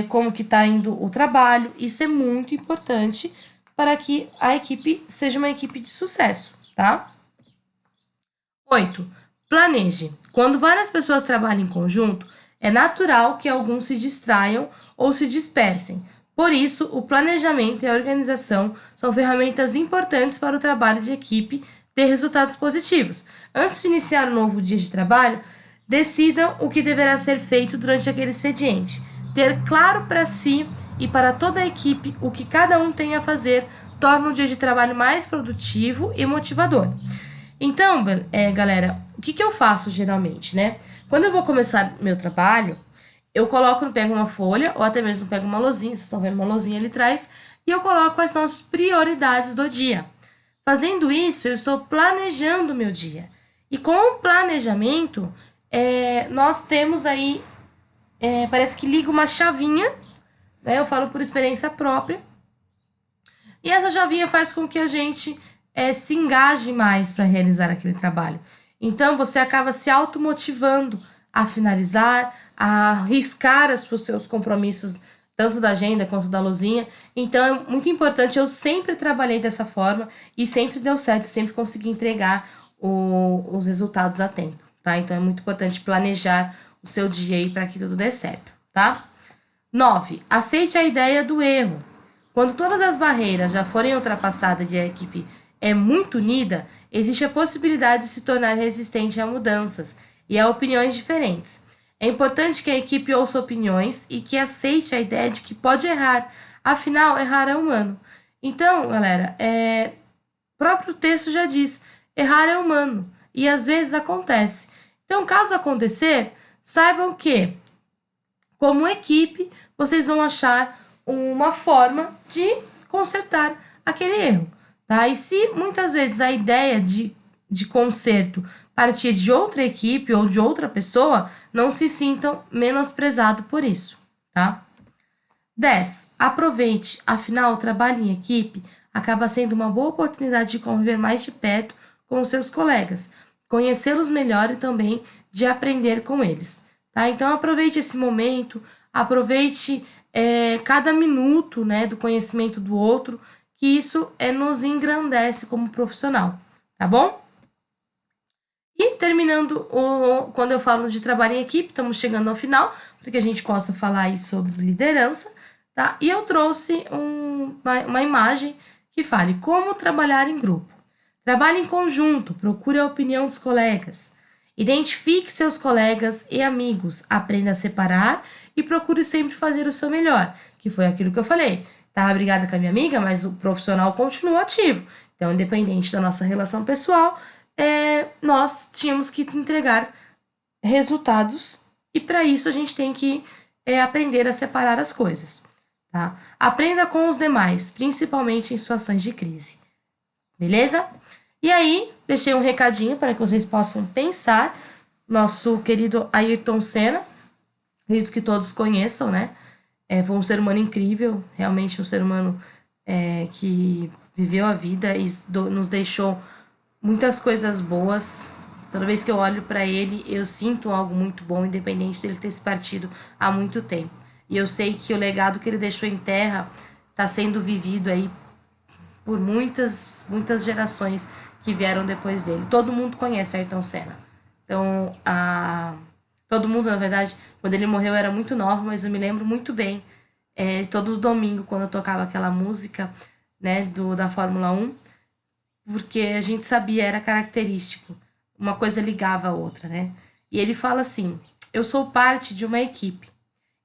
como que está indo o trabalho, isso é muito importante para que a equipe seja uma equipe de sucesso, tá? 8. Planeje. Quando várias pessoas trabalham em conjunto, é natural que alguns se distraiam ou se dispersem. Por isso, o planejamento e a organização são ferramentas importantes para o trabalho de equipe ter resultados positivos. Antes de iniciar um novo dia de trabalho, decidam o que deverá ser feito durante aquele expediente. Ter claro para si e para toda a equipe o que cada um tem a fazer torna o dia de trabalho mais produtivo e motivador. Então, galera, o que eu faço geralmente, né? Quando eu vou começar meu trabalho, eu pego uma folha ou até mesmo pego uma lousinha, vocês estão vendo uma lousinha ali atrás, e eu coloco quais são as prioridades do dia. Fazendo isso, eu estou planejando o meu dia. E com o planejamento, nós temos aí, parece que liga uma chavinha, né? Eu falo por experiência própria. E essa chavinha faz com que a gente se engaje mais para realizar aquele trabalho. Então, você acaba se automotivando a finalizar, a riscar os seus compromissos, tanto da agenda quanto da luzinha. Então, é muito importante. Eu sempre trabalhei dessa forma e sempre deu certo, sempre consegui entregar os resultados a tempo, tá? Então, é muito importante planejar o seu dia aí para que tudo dê certo, tá? 9. Aceite a ideia do erro. Quando todas as barreiras já forem ultrapassadas e a equipe é muito unida, existe a possibilidade de se tornar resistente a mudanças e a opiniões diferentes. É importante que a equipe ouça opiniões e que aceite a ideia de que pode errar, afinal, errar é humano. Então, galera, o próprio texto já diz, errar é humano e às vezes acontece. Então, caso acontecer, saibam que, como equipe, vocês vão achar uma forma de consertar aquele erro. Tá? E se muitas vezes a ideia de conserto partir de outra equipe ou de outra pessoa, não se sintam menosprezados por isso, tá? 10. Aproveite, afinal, o trabalho em equipe acaba sendo uma boa oportunidade de conviver mais de perto com os seus colegas, conhecê-los melhor e também de aprender com eles, tá? Então, aproveite esse momento, aproveite cada minuto, né, do conhecimento do outro, que isso nos engrandece como profissional, tá bom? E terminando, quando eu falo de trabalho em equipe, estamos chegando ao final, para que a gente possa falar aí sobre liderança, tá? E eu trouxe uma imagem que fale como trabalhar em grupo. Trabalhe em conjunto, procure a opinião dos colegas Identifique seus colegas e amigos, aprenda a separar e procure sempre fazer o seu melhor, que foi aquilo que eu falei. Tava brigada com a minha amiga, mas o profissional continua ativo. Então, independente da nossa relação pessoal, nós tínhamos que entregar resultados e para isso a gente tem que aprender a separar as coisas. Tá? Aprenda com os demais, principalmente em situações de crise. Beleza? E aí, deixei um recadinho para que vocês possam pensar. Nosso querido Ayrton Senna, acredito que todos conheçam, né? Foi um ser humano incrível, realmente um ser humano que viveu a vida e nos deixou muitas coisas boas. Toda vez que eu olho para ele, eu sinto algo muito bom, independente dele ter se partido há muito tempo. E eu sei que o legado que ele deixou em terra está sendo vivido aí por muitas gerações que vieram depois dele. Todo mundo conhece Ayrton Senna. Então, todo mundo, na verdade, quando ele morreu eu era muito nova, mas eu me lembro muito bem, todo domingo, quando eu tocava aquela música, né, da Fórmula 1, porque a gente sabia, era característico. Uma coisa ligava a outra, né? E ele fala assim, eu sou parte de uma equipe.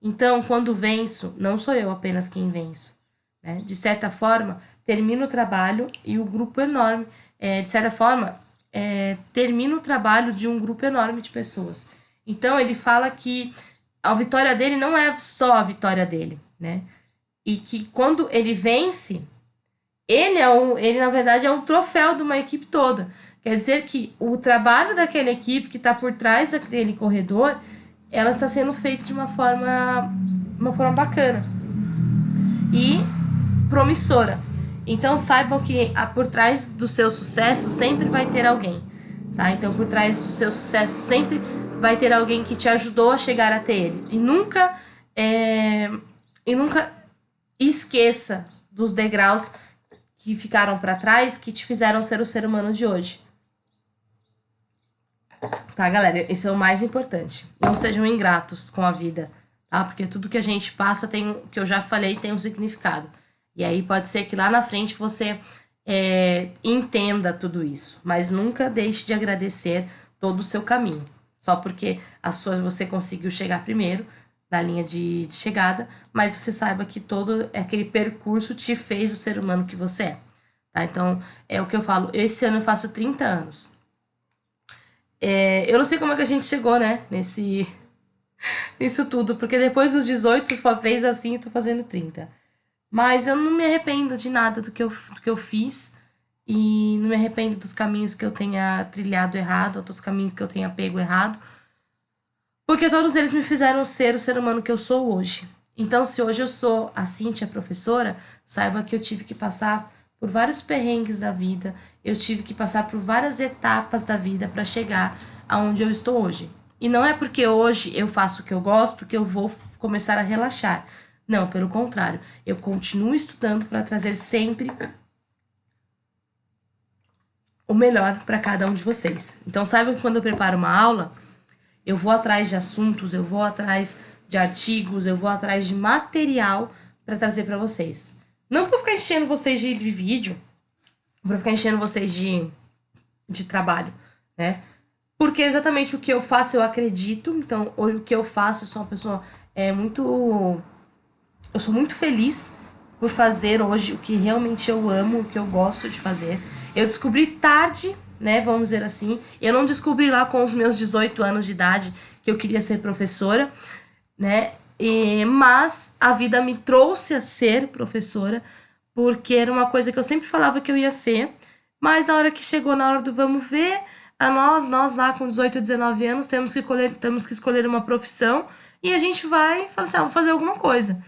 Então, quando venço, não sou eu apenas quem venço. Né? De certa forma, termino o trabalho e o grupo enorme, de certa forma, termina o trabalho de um grupo enorme de pessoas. Então, ele fala que a vitória dele não é só a vitória dele, né? E que quando ele vence, ele na verdade, é um troféu de uma equipe toda. Quer dizer que o trabalho daquela equipe que está por trás daquele corredor, ela está sendo feita de uma forma bacana e promissora. Então saibam que por trás do seu sucesso sempre vai ter alguém, tá? Então por trás do seu sucesso sempre vai ter alguém que te ajudou a chegar até ele. E nunca esqueça dos degraus que ficaram para trás, que te fizeram ser o ser humano de hoje. Tá, galera? Isso é o mais importante. Não sejam ingratos com a vida, tá? Porque tudo que a gente passa que eu já falei, tem um significado. E aí pode ser que lá na frente você entenda tudo isso. Mas nunca deixe de agradecer todo o seu caminho. Só porque você conseguiu chegar primeiro na linha de chegada, mas você saiba que todo aquele percurso te fez o ser humano que você é. Tá? Então, é o que eu falo. Esse ano eu faço 30 anos. Eu não sei como é que a gente chegou, né? Nisso tudo. Porque depois dos 18, fez assim, eu tô fazendo 30. Mas eu não me arrependo de nada do que eu fiz. E não me arrependo dos caminhos que eu tenha trilhado errado, ou dos caminhos que eu tenha pego errado. Porque todos eles me fizeram ser o ser humano que eu sou hoje. Então, se hoje eu sou a Cíntia, professora, saiba que eu tive que passar por vários perrengues da vida, eu tive que passar por várias etapas da vida para chegar aonde eu estou hoje. E não é porque hoje eu faço o que eu gosto que eu vou começar a relaxar. Não, pelo contrário, eu continuo estudando para trazer sempre o melhor para cada um de vocês. Então, saibam que quando eu preparo uma aula, eu vou atrás de assuntos, eu vou atrás de artigos, eu vou atrás de material para trazer para vocês. Não para ficar enchendo vocês de vídeo, para ficar enchendo vocês de trabalho, né? Porque exatamente o que eu faço eu acredito. Então, hoje o que eu faço, eu sou uma pessoa eu sou muito feliz por fazer hoje o que realmente eu amo, o que eu gosto de fazer. Eu descobri tarde, né, vamos dizer assim. Eu não descobri lá com os meus 18 anos de idade que eu queria ser professora, né? Mas a vida me trouxe a ser professora, porque era uma coisa que eu sempre falava que eu ia ser, mas na hora que chegou na hora do vamos ver, nós lá com 18, 19 anos temos que escolher uma profissão e a gente vai falar assim, vamos fazer alguma coisa.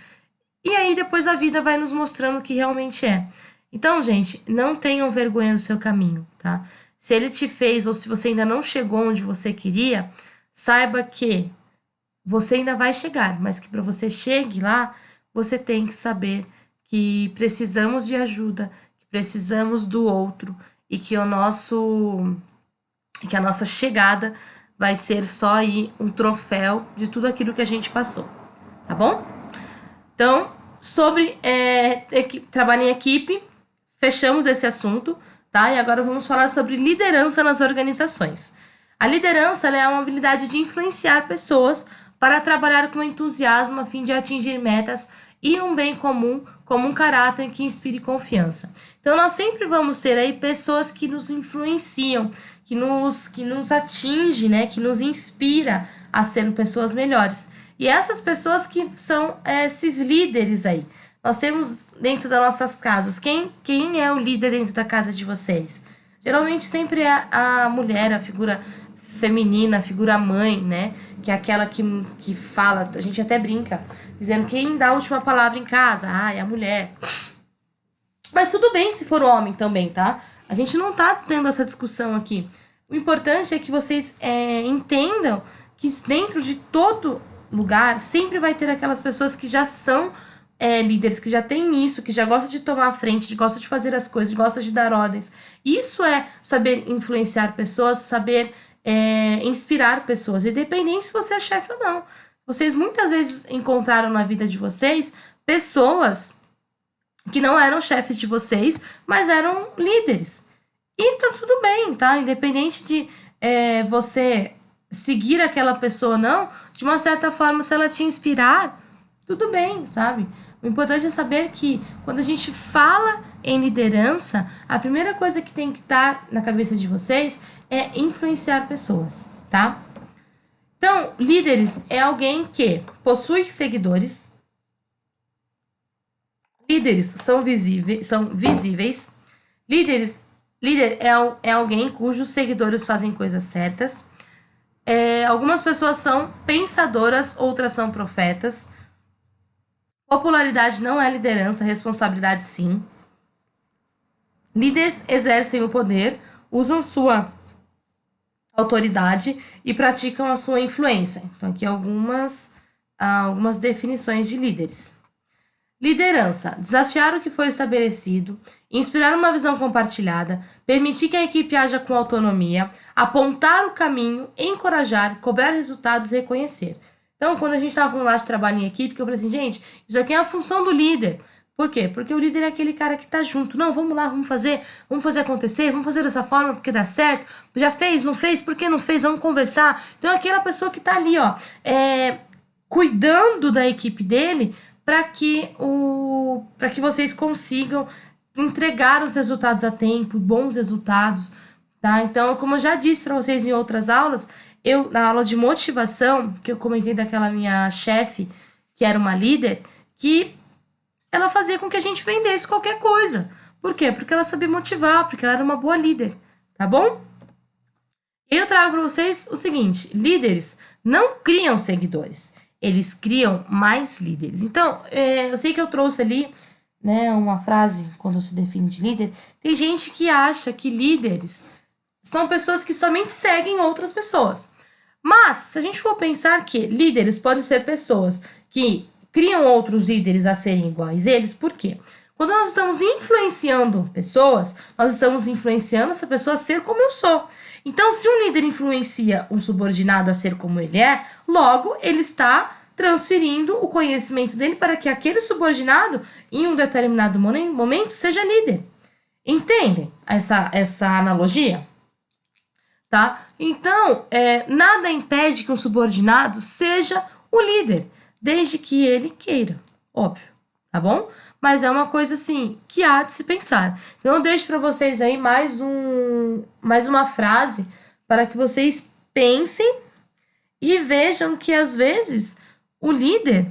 E aí depois a vida vai nos mostrando o que realmente é. Então, gente, não tenham vergonha do seu caminho, tá? Se ele te fez ou se você ainda não chegou onde você queria, saiba que você ainda vai chegar, mas que para você chegue lá, você tem que saber que precisamos de ajuda, que precisamos do outro e que a nossa chegada vai ser só aí um troféu de tudo aquilo que a gente passou, tá bom? Então, sobre trabalho em equipe, fechamos esse assunto, tá? E agora vamos falar sobre liderança nas organizações. A liderança ela é uma habilidade de influenciar pessoas para trabalhar com entusiasmo a fim de atingir metas e um bem comum, como um caráter que inspire confiança. Então, nós sempre vamos ter aí pessoas que nos influenciam, que nos atinge, né, que nos inspira a ser pessoas melhores. E essas pessoas que são esses líderes aí. Nós temos dentro das nossas casas, quem é o líder dentro da casa de vocês? Geralmente sempre é a mulher, a figura feminina, a figura mãe, né? Que é aquela que fala, a gente até brinca, dizendo quem dá a última palavra em casa. Ah, é a mulher. Mas tudo bem se for homem também, tá? A gente não tá tendo essa discussão aqui. O importante é que vocês entendam que dentro de todo lugar sempre vai ter aquelas pessoas que já são líderes, que já têm isso, que já gostam de tomar a frente, que gostam de fazer as coisas, gostam de dar ordens. Isso é saber influenciar pessoas, saber inspirar pessoas, independente se você é chefe ou não. Vocês muitas vezes encontraram na vida de vocês pessoas que não eram chefes de vocês, mas eram líderes. E tá tudo bem, tá? Independente de você seguir aquela pessoa ou não, de uma certa forma, se ela te inspirar, tudo bem, sabe? O importante é saber que quando a gente fala em liderança, a primeira coisa que tem que estar na cabeça de vocês é influenciar pessoas, tá? Então, líderes é alguém que possui seguidores. Líderes são visíveis. Líder é alguém cujos seguidores fazem coisas certas. Algumas pessoas são pensadoras, outras são profetas. Popularidade não é liderança, responsabilidade sim. Líderes exercem o poder, usam sua autoridade e praticam a sua influência. Então, aqui algumas definições de líderes. Liderança: desafiar o que foi estabelecido, inspirar uma visão compartilhada, permitir que a equipe haja com autonomia, apontar o caminho, encorajar, cobrar resultados e reconhecer. Então, quando a gente estava falando lá de trabalho em equipe, que eu falei assim, gente, isso aqui é a função do líder. Por quê? Porque o líder é aquele cara que tá junto. Não, vamos lá, vamos fazer acontecer, vamos fazer dessa forma porque dá certo. Já fez, não fez, por que não fez? Vamos conversar. Então, é aquela pessoa que tá ali, ó, cuidando da equipe dele para que vocês consigam entregar os resultados a tempo, bons resultados, tá? Então, como eu já disse para vocês em outras aulas, na aula de motivação, que eu comentei daquela minha chefe, que era uma líder, que ela fazia com que a gente vendesse qualquer coisa. Por quê? Porque ela sabia motivar, porque ela era uma boa líder, tá bom? Eu trago para vocês o seguinte, líderes não criam seguidores, eles criam mais líderes. Então, eu sei que eu trouxe ali, né, uma frase, quando se define de líder, tem gente que acha que líderes são pessoas que somente seguem outras pessoas. Mas, se a gente for pensar que líderes podem ser pessoas que criam outros líderes a serem iguais a eles, por quê? Quando nós estamos influenciando pessoas, nós estamos influenciando essa pessoa a ser como eu sou. Então, se um líder influencia um subordinado a ser como ele é, logo ele está transferindo o conhecimento dele para que aquele subordinado, em um determinado momento, seja líder. Entendem essa analogia? Tá? Então, nada impede que um subordinado seja o líder, desde que ele queira, óbvio, tá bom? Mas é uma coisa assim que há de se pensar. Então eu deixo para vocês aí mais uma frase para que vocês pensem e vejam que às vezes o líder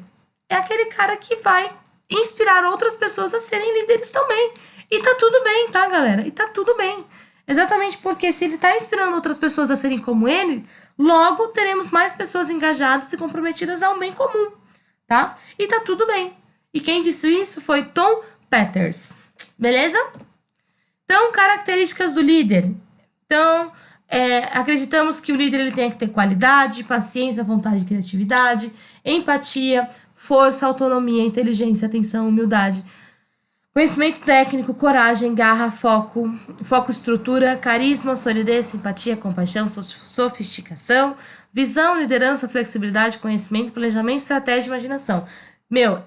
é aquele cara que vai inspirar outras pessoas a serem líderes também. E tá tudo bem, tá, galera? E tá tudo bem. Exatamente porque se ele tá inspirando outras pessoas a serem como ele, logo teremos mais pessoas engajadas e comprometidas ao bem comum, tá? E tá tudo bem. E quem disse isso foi Tom Peters. Beleza? Então, características do líder. Então, acreditamos que o líder ele tem que ter qualidade, paciência, vontade e criatividade, empatia, força, autonomia, inteligência, atenção, humildade, conhecimento técnico, coragem, garra, foco, estrutura, carisma, solidez, simpatia, compaixão, sofisticação, visão, liderança, flexibilidade, conhecimento, planejamento, estratégia e imaginação.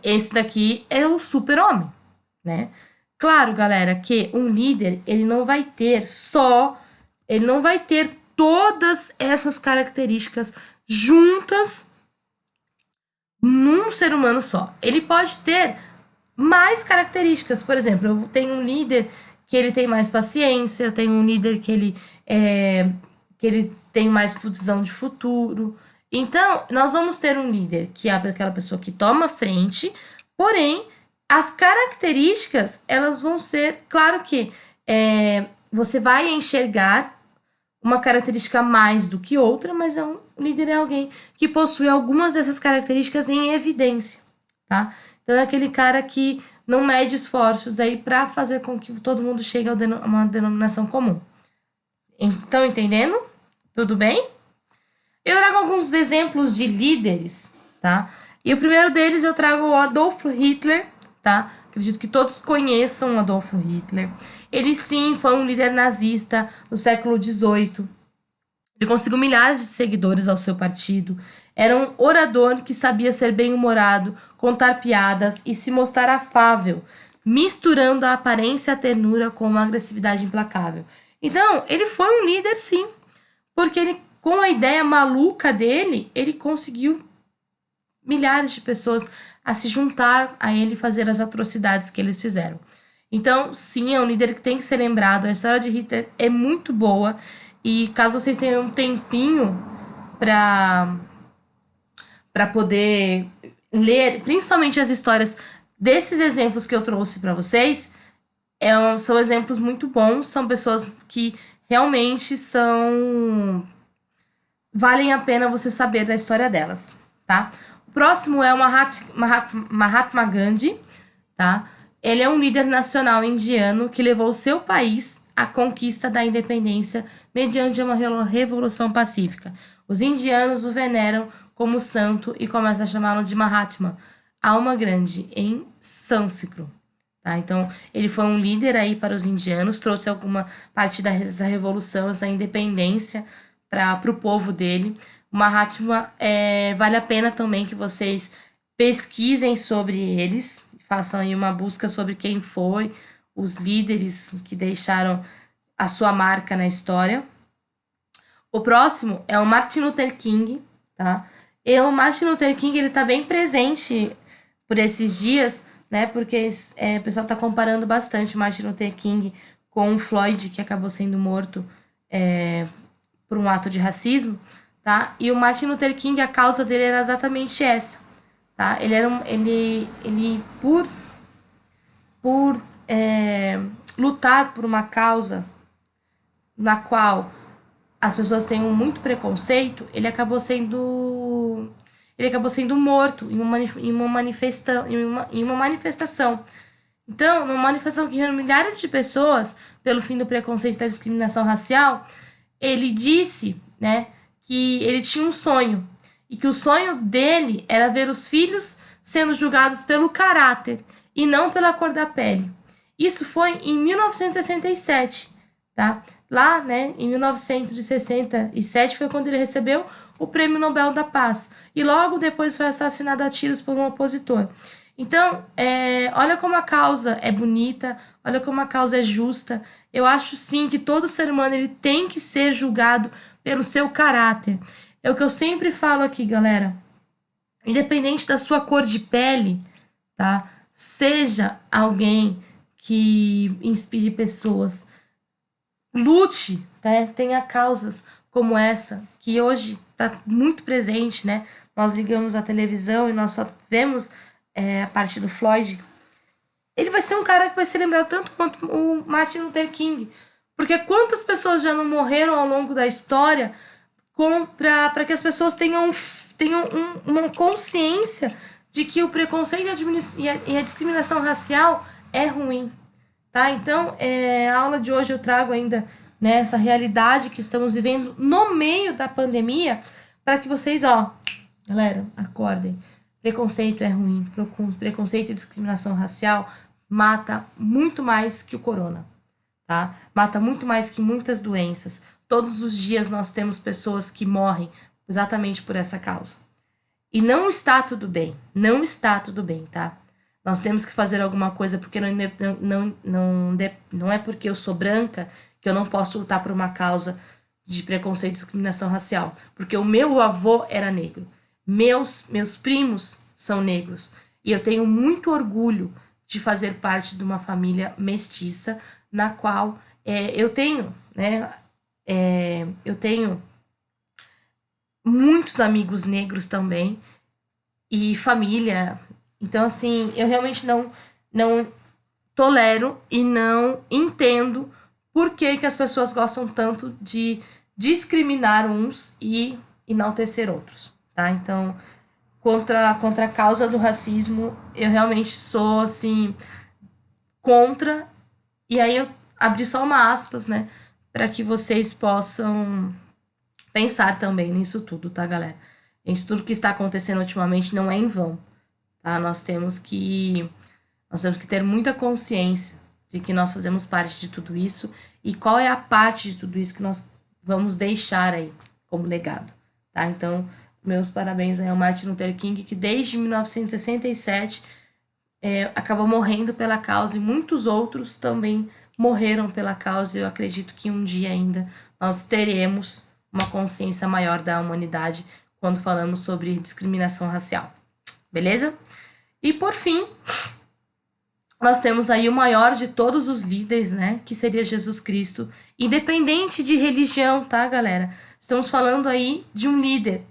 Esse daqui é o super-homem, né? Claro, galera, que um líder, ele não vai ter todas essas características juntas num ser humano só. Ele pode ter mais características. Por exemplo, eu tenho um líder que ele tem mais paciência, eu tenho um líder que ele tem mais visão de futuro. Então, nós vamos ter um líder que é aquela pessoa que toma frente, porém, as características, elas vão ser, claro que você vai enxergar uma característica mais do que outra, mas um líder é alguém que possui algumas dessas características em evidência, tá? Então, é aquele cara que não mede esforços daí para fazer com que todo mundo chegue a uma denominação comum. Então, entendendo? Tudo bem? Eu trago alguns exemplos de líderes, tá? E o primeiro deles eu trago o Adolf Hitler, tá? Acredito que todos conheçam o Adolf Hitler. Ele sim foi um líder nazista no século XVIII. Ele conseguiu milhares de seguidores ao seu partido. Era um orador que sabia ser bem-humorado, contar piadas e se mostrar afável, misturando a aparência e a ternura com uma agressividade implacável. Então, ele foi um líder sim, porque ele, com a ideia maluca dele, ele conseguiu milhares de pessoas a se juntar a ele e fazer as atrocidades que eles fizeram. Então, sim, é um líder que tem que ser lembrado. A história de Hitler é muito boa. E caso vocês tenham um tempinho para poder ler, principalmente as histórias desses exemplos que eu trouxe para vocês, são exemplos muito bons. São pessoas que realmente valem a pena você saber da história delas, tá? O próximo é o Mahatma Gandhi, tá? Ele é um líder nacional indiano que levou seu país à conquista da independência mediante uma revolução pacífica. Os indianos o veneram como santo e começam a chamá-lo de Mahatma, alma grande, em sânscrito. Tá? Então, ele foi um líder aí para os indianos, trouxe alguma parte dessa revolução, essa independência para o povo dele. O Mahatma, vale a pena também que vocês pesquisem sobre eles, façam aí uma busca sobre quem foi, os líderes que deixaram a sua marca na história. O próximo é o Martin Luther King, tá? E o Martin Luther King, ele tá bem presente por esses dias, né? Porque o pessoal tá comparando bastante o Martin Luther King com o Floyd, que acabou sendo morto por um ato de racismo, tá? E o Martin Luther King, a causa dele era exatamente essa, tá? Ele por lutar por uma causa na qual as pessoas têm muito preconceito, ele acabou sendo morto em uma manifestação. Então, numa manifestação que reuniu milhares de pessoas pelo fim do preconceito e da discriminação racial, ele disse, né, que ele tinha um sonho, e que o sonho dele era ver os filhos sendo julgados pelo caráter e não pela cor da pele. Isso foi em 1967, tá? Lá, né, em 1967 foi quando ele recebeu o Prêmio Nobel da Paz. E logo depois foi assassinado a tiros por um opositor. Então, olha como a causa é bonita, olha como a causa é justa. Eu acho sim que todo ser humano ele tem que ser julgado pelo seu caráter. É o que eu sempre falo aqui, galera. Independente da sua cor de pele, tá? Seja alguém que inspire pessoas. Lute, né? Tenha causas como essa, que hoje está muito presente, né? Nós ligamos a televisão e nós só vemos a parte do Floyd. Ele vai ser um cara que vai ser lembrado tanto quanto o Martin Luther King. Porque quantas pessoas já não morreram ao longo da história para que as pessoas tenham uma consciência de que o preconceito e a discriminação racial é ruim. Tá? Então, a aula de hoje eu trago ainda, né, essa realidade que estamos vivendo no meio da pandemia, para que vocês, galera, acordem. Preconceito é ruim. Preconceito e discriminação racial mata muito mais que o corona, tá? Mata muito mais que muitas doenças. Todos os dias nós temos pessoas que morrem exatamente por essa causa. E não está tudo bem. Não está tudo bem, tá? Nós temos que fazer alguma coisa, porque não é porque eu sou branca que eu não posso lutar por uma causa de preconceito e discriminação racial, porque o meu avô era negro, meus primos são negros, e eu tenho muito orgulho de fazer parte de uma família mestiça, na qual eu tenho, né, eu tenho muitos amigos negros também, e família. Então, assim, eu realmente não tolero e não entendo por que as pessoas gostam tanto de discriminar uns e enaltecer outros, tá? Então, contra a causa do racismo, eu realmente sou, assim, contra. E aí eu abri só uma aspas, né, para que vocês possam pensar também nisso tudo, tá, galera? Isso tudo que está acontecendo ultimamente não é em vão, tá? Nós temos que ter muita consciência de que nós fazemos parte de tudo isso e qual é a parte de tudo isso que nós vamos deixar aí como legado, tá? Então, meus parabéns aí ao Martin Luther King, que desde 1967 acabou morrendo pela causa, e muitos outros também morreram pela causa. Eu acredito que um dia ainda nós teremos uma consciência maior da humanidade quando falamos sobre discriminação racial, beleza? E por fim, nós temos aí o maior de todos os líderes, né? Que seria Jesus Cristo, independente de religião, tá, galera? Estamos falando aí de um líder.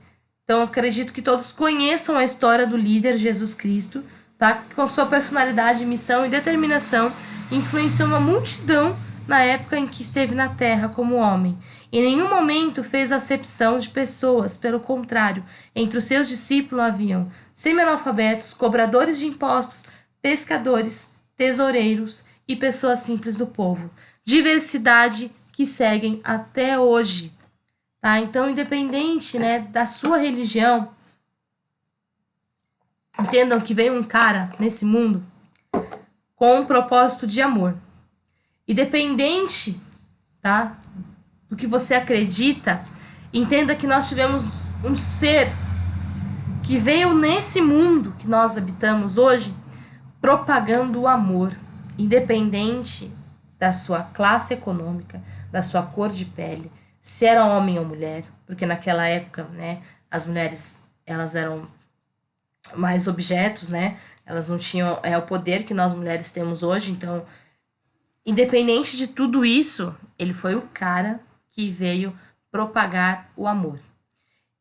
Então, acredito que todos conheçam a história do líder Jesus Cristo, tá? Com sua personalidade, missão e determinação, influenciou uma multidão na época em que esteve na Terra como homem. Em nenhum momento fez acepção de pessoas, pelo contrário, entre os seus discípulos haviam semi-analfabetos, cobradores de impostos, pescadores, tesoureiros e pessoas simples do povo. Diversidade que seguem até hoje. Tá? Então, independente, né, da sua religião, entendam que veio um cara nesse mundo com um propósito de amor. Independente, tá, do que você acredita, entenda que nós tivemos um ser que veio nesse mundo que nós habitamos hoje propagando o amor, independente da sua classe econômica, da sua cor de pele, se era homem ou mulher, porque naquela época, né, as mulheres, elas eram mais objetos, né, elas não tinham o poder que nós mulheres temos hoje. Então, independente de tudo isso, ele foi o cara que veio propagar o amor.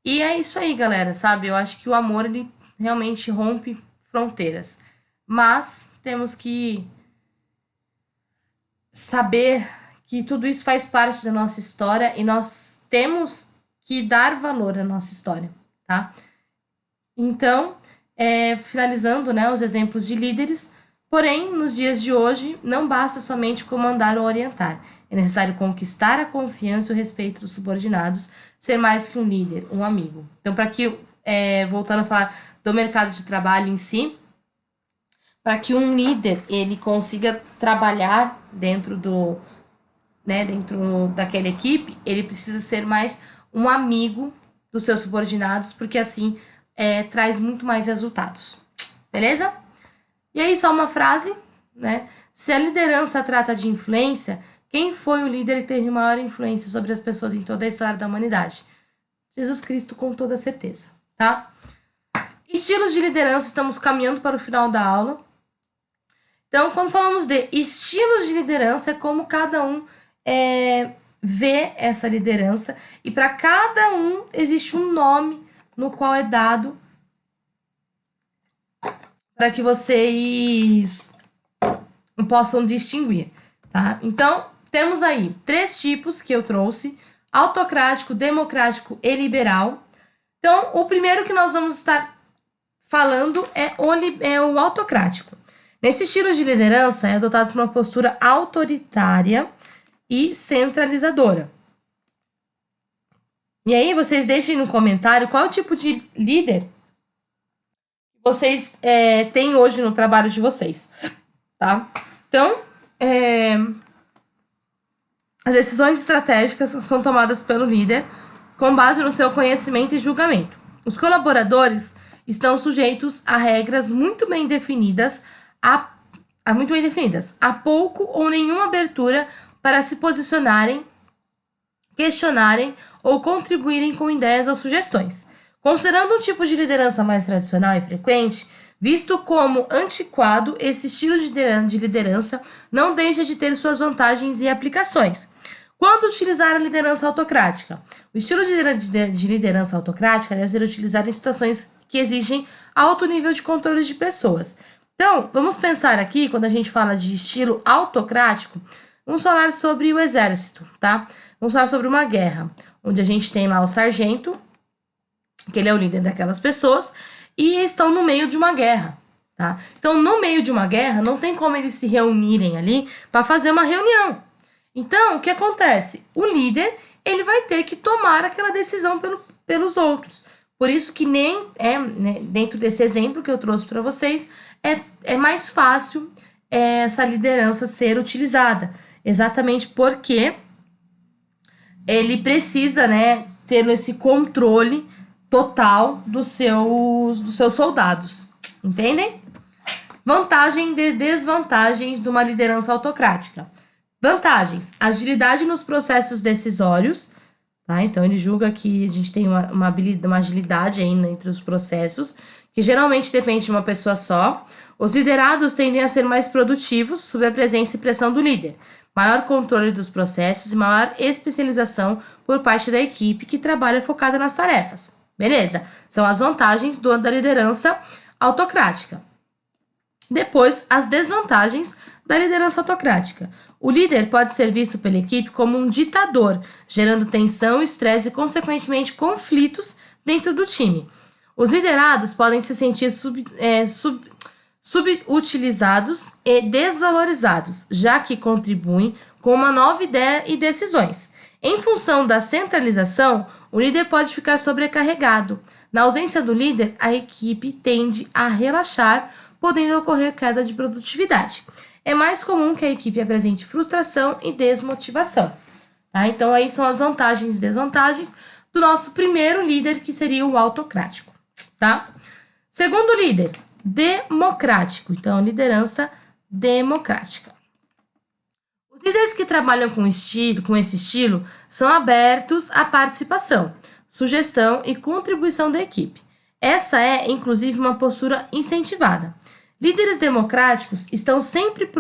E é isso aí, galera, sabe? Eu acho que o amor, ele realmente rompe fronteiras. Mas temos que saber que tudo isso faz parte da nossa história e nós temos que dar valor à nossa história, tá? Então, finalizando, né, os exemplos de líderes, porém, nos dias de hoje, não basta somente comandar ou orientar. É necessário conquistar a confiança e o respeito dos subordinados, ser mais que um líder, um amigo. Então, para que, voltando a falar do mercado de trabalho em si, para que um líder ele consiga trabalhar dentro daquela equipe, ele precisa ser mais um amigo dos seus subordinados, porque assim traz muito mais resultados. Beleza? E aí, só uma frase, né? Se a liderança trata de influência, quem foi o líder que teve maior influência sobre as pessoas em toda a história da humanidade? Jesus Cristo, com toda certeza, tá? Estilos de liderança, estamos caminhando para o final da aula. Então, quando falamos de estilos de liderança, é como cada um vê essa liderança. E para cada um existe um nome no qual é dado para que vocês possam distinguir, tá? Então, temos aí 3 tipos que eu trouxe: autocrático, democrático e liberal. Então, o primeiro que nós vamos estar falando é o autocrático. Nesse estilo de liderança, é adotado por uma postura autoritária e centralizadora. E aí, vocês deixem no comentário qual é o tipo de líder vocês têm hoje no trabalho de vocês, tá? Então, as decisões estratégicas são tomadas pelo líder com base no seu conhecimento e julgamento. Os colaboradores estão sujeitos a regras muito bem definidas, há pouco ou nenhuma abertura para se posicionarem questionarem ou contribuírem com ideias ou sugestões. Considerando um tipo de liderança mais tradicional e frequente, visto como antiquado, esse estilo de liderança não deixa de ter suas vantagens e aplicações. Quando utilizar a liderança autocrática? O estilo de liderança autocrática deve ser utilizado em situações que exigem alto nível de controle de pessoas. Então, vamos pensar aqui, quando a gente fala de estilo autocrático, vamos falar sobre o exército, tá? Vamos falar sobre uma guerra, onde a gente tem lá o sargento, que ele é o líder daquelas pessoas, e estão no meio de uma guerra, tá? Então, no meio de uma guerra, não tem como eles se reunirem ali para fazer uma reunião. Então, o que acontece? O líder, ele vai ter que tomar aquela decisão pelos outros. Por isso que nem né, dentro desse exemplo que eu trouxe para vocês, é mais fácil essa liderança ser utilizada. Exatamente porque ele precisa, né, ter esse controle total dos seus soldados. Entendem? Vantagem e desvantagens de uma liderança autocrática. Vantagens: agilidade nos processos decisórios, tá? Então, ele julga que a gente tem uma agilidade aí entre os processos, que geralmente depende de uma pessoa só. Os liderados tendem a ser mais produtivos sob a presença e pressão do líder. Maior controle dos processos e maior especialização por parte da equipe que trabalha focada nas tarefas. Beleza? São as vantagens da liderança autocrática. Depois, as desvantagens da liderança autocrática. O líder pode ser visto pela equipe como um ditador, gerando tensão, estresse e, consequentemente, conflitos dentro do time. Os liderados podem se sentir subutilizados e desvalorizados, já que contribuem com uma nova ideia e decisões. Em função da centralização, o líder pode ficar sobrecarregado. Na ausência do líder, a equipe tende a relaxar, podendo ocorrer queda de produtividade. É mais comum que a equipe apresente frustração e desmotivação. Tá? Então, aí são as vantagens e desvantagens do nosso primeiro líder, que seria o autocrático. Tá? Segundo líder, democrático. Então, liderança democrática. Os líderes que trabalham com esse estilo são abertos à participação, sugestão e contribuição da equipe. Essa é, inclusive, uma postura incentivada. Líderes democráticos estão sempre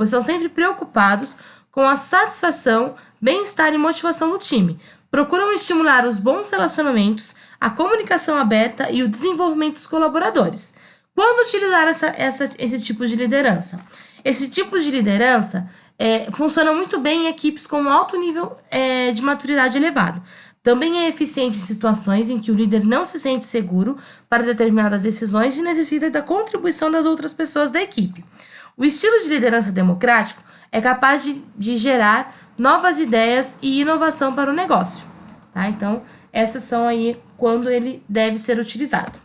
estão sempre preocupados com a satisfação, bem-estar e motivação do time. Procuram estimular os bons relacionamentos, a comunicação aberta e o desenvolvimento dos colaboradores. Quando utilizar esse tipo de liderança? Esse tipo de liderança funciona muito bem em equipes com alto nível de maturidade elevado. Também é eficiente em situações em que o líder não se sente seguro para determinadas decisões e necessita da contribuição das outras pessoas da equipe. O estilo de liderança democrático é capaz de gerar novas ideias e inovação para o negócio. Tá? Então, essas são aí quando ele deve ser utilizado.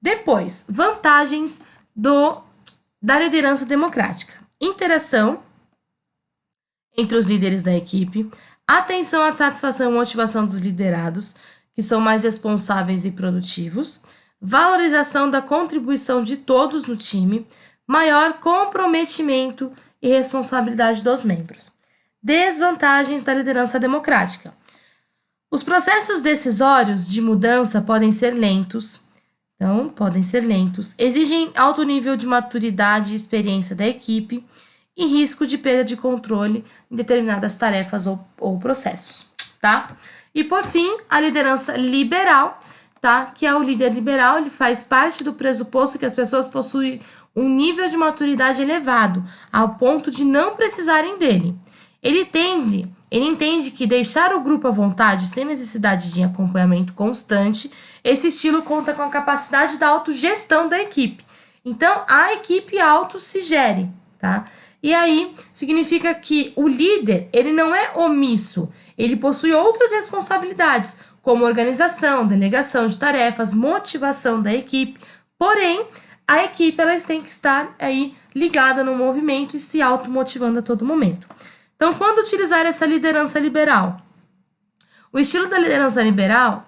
Depois, vantagens da liderança democrática. Interação entre os líderes da equipe, atenção à satisfação e motivação dos liderados, que são mais responsáveis e produtivos, valorização da contribuição de todos no time, maior comprometimento e responsabilidade dos membros. Desvantagens da liderança democrática. Os processos decisórios de mudança podem ser lentos, exigem alto nível de maturidade e experiência da equipe e risco de perda de controle em determinadas tarefas ou processos, tá? E por fim, a liderança liberal, tá? Que é o líder liberal, ele faz parte do pressuposto que as pessoas possuem um nível de maturidade elevado, ao ponto de não precisarem dele. Ele entende que deixar o grupo à vontade, sem necessidade de acompanhamento constante, esse estilo conta com a capacidade da autogestão da equipe. Então, a equipe auto se gere, tá? E aí, significa que o líder, ele não é omisso, ele possui outras responsabilidades, como organização, delegação de tarefas, motivação da equipe. Porém, a equipe, elas têm que estar aí ligada no movimento e se automotivando a todo momento. Então, quando utilizar essa liderança liberal? O estilo da liderança liberal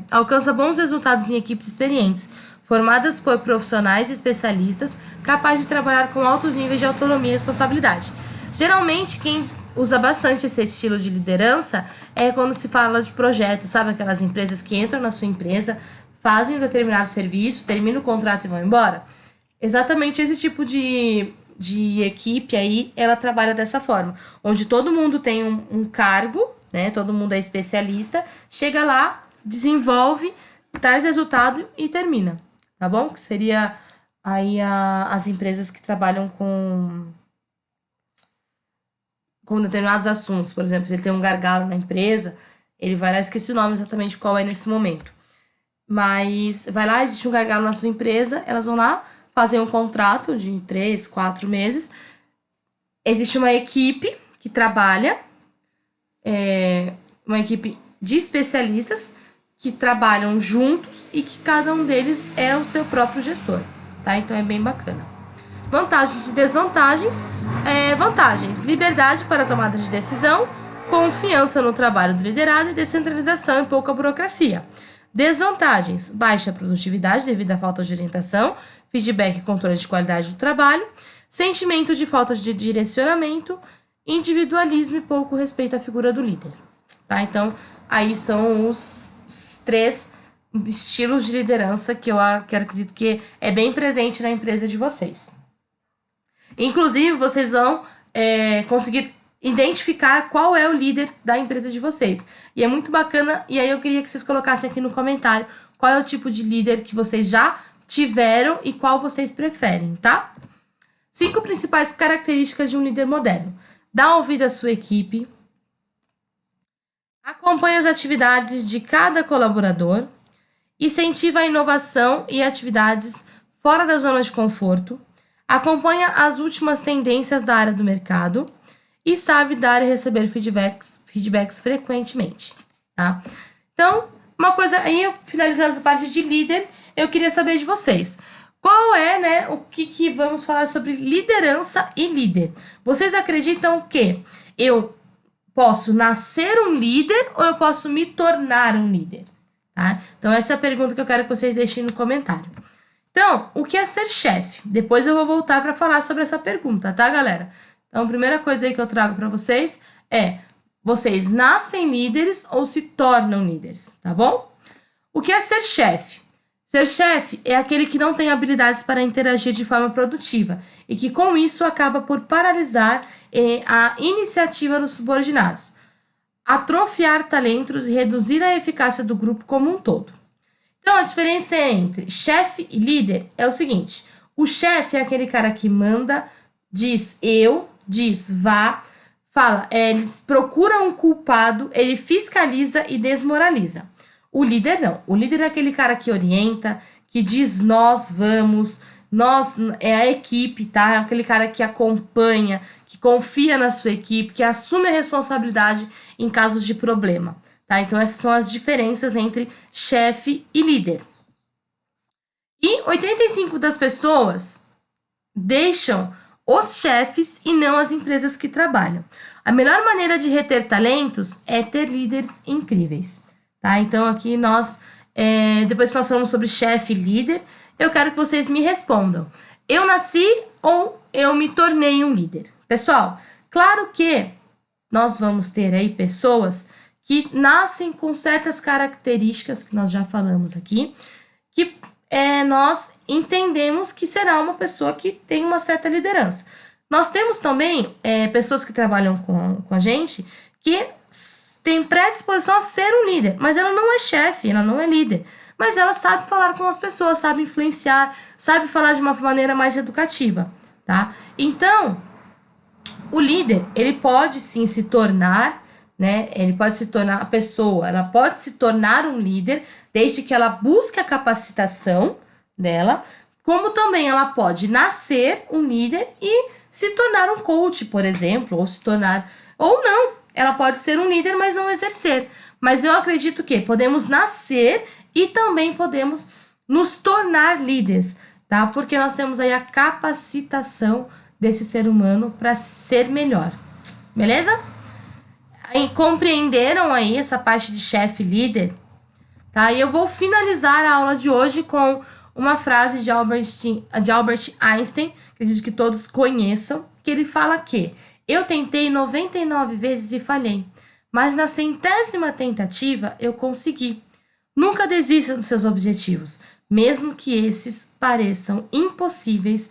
alcança bons resultados em equipes experientes, formadas por profissionais e especialistas capazes de trabalhar com altos níveis de autonomia e responsabilidade. Geralmente, quem usa bastante esse estilo de liderança é quando se fala de projeto, sabe? Aquelas empresas que entram na sua empresa, fazem um determinado serviço, terminam o contrato e vão embora. Exatamente esse tipo de equipe aí, ela trabalha dessa forma. Onde todo mundo tem um cargo, né? Todo mundo é especialista, chega lá, desenvolve, traz resultado e termina, tá bom? Que seria aí as empresas que trabalham com determinados assuntos. Por exemplo, se ele tem um gargalo na empresa, ele vai lá, esqueci o nome exatamente qual é nesse momento. Mas vai lá, existe um gargalo na sua empresa, elas vão lá, fazer um contrato de 3, 4 meses. Existe uma equipe que trabalha, uma equipe de especialistas que trabalham juntos e que cada um deles é o seu próprio gestor, tá? Então é bem bacana. Vantagens e desvantagens. Vantagens: liberdade para a tomada de decisão, confiança no trabalho do liderado e descentralização e pouca burocracia. Desvantagens: baixa produtividade devido à falta de orientação, feedback e controle de qualidade do trabalho, sentimento de falta de direcionamento, individualismo e pouco respeito à figura do líder. Tá? Então, aí são os 3 estilos de liderança que eu acredito que é bem presente na empresa de vocês. Inclusive, vocês vão conseguir identificar qual é o líder da empresa de vocês. E é muito bacana, e aí eu queria que vocês colocassem aqui no comentário qual é o tipo de líder que vocês já tiveram e qual vocês preferem, tá? 5 principais características de um líder moderno. Dá ouvido à sua equipe, acompanha as atividades de cada colaborador, incentiva a inovação e atividades fora da zona de conforto, acompanha as últimas tendências da área do mercado e sabe dar e receber feedbacks frequentemente, tá? Então, uma coisa aí, finalizando a parte de líder, eu queria saber de vocês. Qual é, né, o que vamos falar sobre liderança e líder? Vocês acreditam que eu posso nascer um líder ou eu posso me tornar um líder? Tá? Então, essa é a pergunta que eu quero que vocês deixem no comentário. Então, o que é ser chefe? Depois eu vou voltar para falar sobre essa pergunta, tá, galera? Então, a primeira coisa aí que eu trago para vocês é: vocês nascem líderes ou se tornam líderes, tá bom? O que é ser chefe? Ser chefe é aquele que não tem habilidades para interagir de forma produtiva e que, com isso, acaba por paralisar a iniciativa dos subordinados, atrofiar talentos e reduzir a eficácia do grupo como um todo. Então, a diferença entre chefe e líder é o seguinte: o chefe é aquele cara que manda, diz eu, diz vá, fala, ele procura um culpado, ele fiscaliza e desmoraliza. O líder não. O líder é aquele cara que orienta, que diz nós vamos, nós é a equipe, tá? É aquele cara que acompanha, que confia na sua equipe, que assume a responsabilidade em casos de problema, tá? Então essas são as diferenças entre chefe e líder. E 85% das pessoas deixam os chefes e não as empresas que trabalham. A melhor maneira de reter talentos é ter líderes incríveis. Tá? Então, aqui depois que nós falamos sobre chefe e líder, eu quero que vocês me respondam: eu nasci ou eu me tornei um líder? Pessoal, claro que nós vamos ter aí pessoas que nascem com certas características que nós já falamos aqui, que nós entendemos que será uma pessoa que tem uma certa liderança. Nós temos também pessoas que trabalham com a gente que tem predisposição a ser um líder, mas ela não é chefe, ela não é líder, mas ela sabe falar com as pessoas, sabe influenciar, sabe falar de uma maneira mais educativa, tá? Então, o líder, ele pode sim se tornar, né? Ele pode se tornar a pessoa, ela pode se tornar um líder, desde que ela busque a capacitação dela, como também ela pode nascer um líder e se tornar um coach, por exemplo, ou não. Ela pode ser um líder, mas não exercer. Mas eu acredito que podemos nascer e também podemos nos tornar líderes, tá? Porque nós temos aí a capacitação desse ser humano para ser melhor. Beleza? Aí, compreenderam aí essa parte de chefe e líder? Tá? E eu vou finalizar a aula de hoje com uma frase de Albert Einstein, acredito que todos conheçam, que ele fala que Eu tentei 99 vezes e falhei, mas na 100ª tentativa eu consegui. Nunca desista dos seus objetivos, mesmo que esses pareçam impossíveis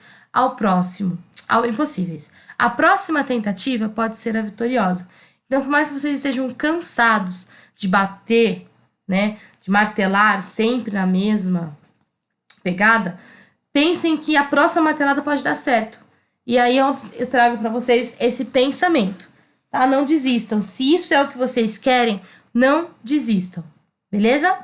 impossíveis. A próxima tentativa pode ser a vitoriosa. Então, por mais que vocês estejam cansados de bater, né, de martelar sempre na mesma pegada, pensem que a próxima martelada pode dar certo. E aí eu trago para vocês esse pensamento, tá? Não desistam. Se isso é o que vocês querem, não desistam, beleza?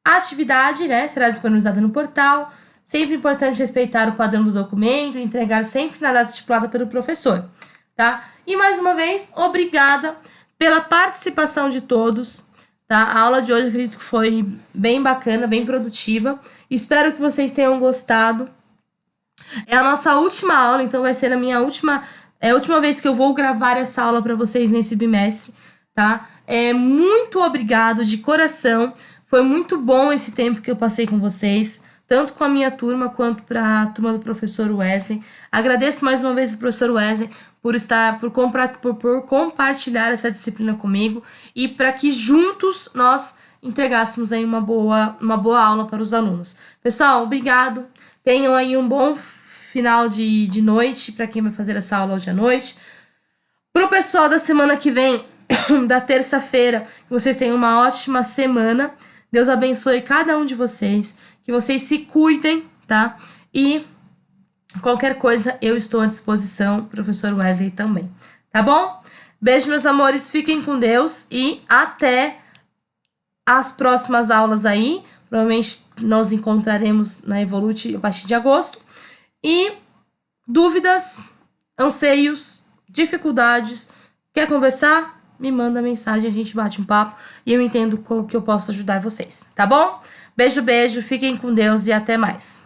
A atividade, né, será disponibilizada no portal. Sempre importante respeitar o padrão do documento, entregar sempre na data estipulada pelo professor, tá? E mais uma vez, obrigada pela participação de todos, tá? A aula de hoje eu acredito que foi bem bacana, bem produtiva. Espero que vocês tenham gostado. É a nossa última aula, então vai ser a última vez que eu vou gravar essa aula para vocês nesse bimestre, tá? Muito obrigado de coração. Foi muito bom esse tempo que eu passei com vocês, tanto com a minha turma quanto para a turma do professor Wesley. Agradeço mais uma vez ao professor Wesley por compartilhar essa disciplina comigo e para que juntos nós entregássemos aí uma boa aula para os alunos. Pessoal, obrigado. Tenham aí um bom final de noite para quem vai fazer essa aula hoje à noite. Para o pessoal da semana que vem, da terça-feira, que vocês tenham uma ótima semana. Deus abençoe cada um de vocês, que vocês se cuidem, tá? E qualquer coisa eu estou à disposição, professor Wesley também, tá bom? Beijo, meus amores, fiquem com Deus e até as próximas aulas aí. Provavelmente nós encontraremos na Evolute a partir de agosto. E dúvidas, anseios, dificuldades, quer conversar? Me manda mensagem, a gente bate um papo e eu entendo como que eu posso ajudar vocês, tá bom? Beijo, beijo, fiquem com Deus e até mais.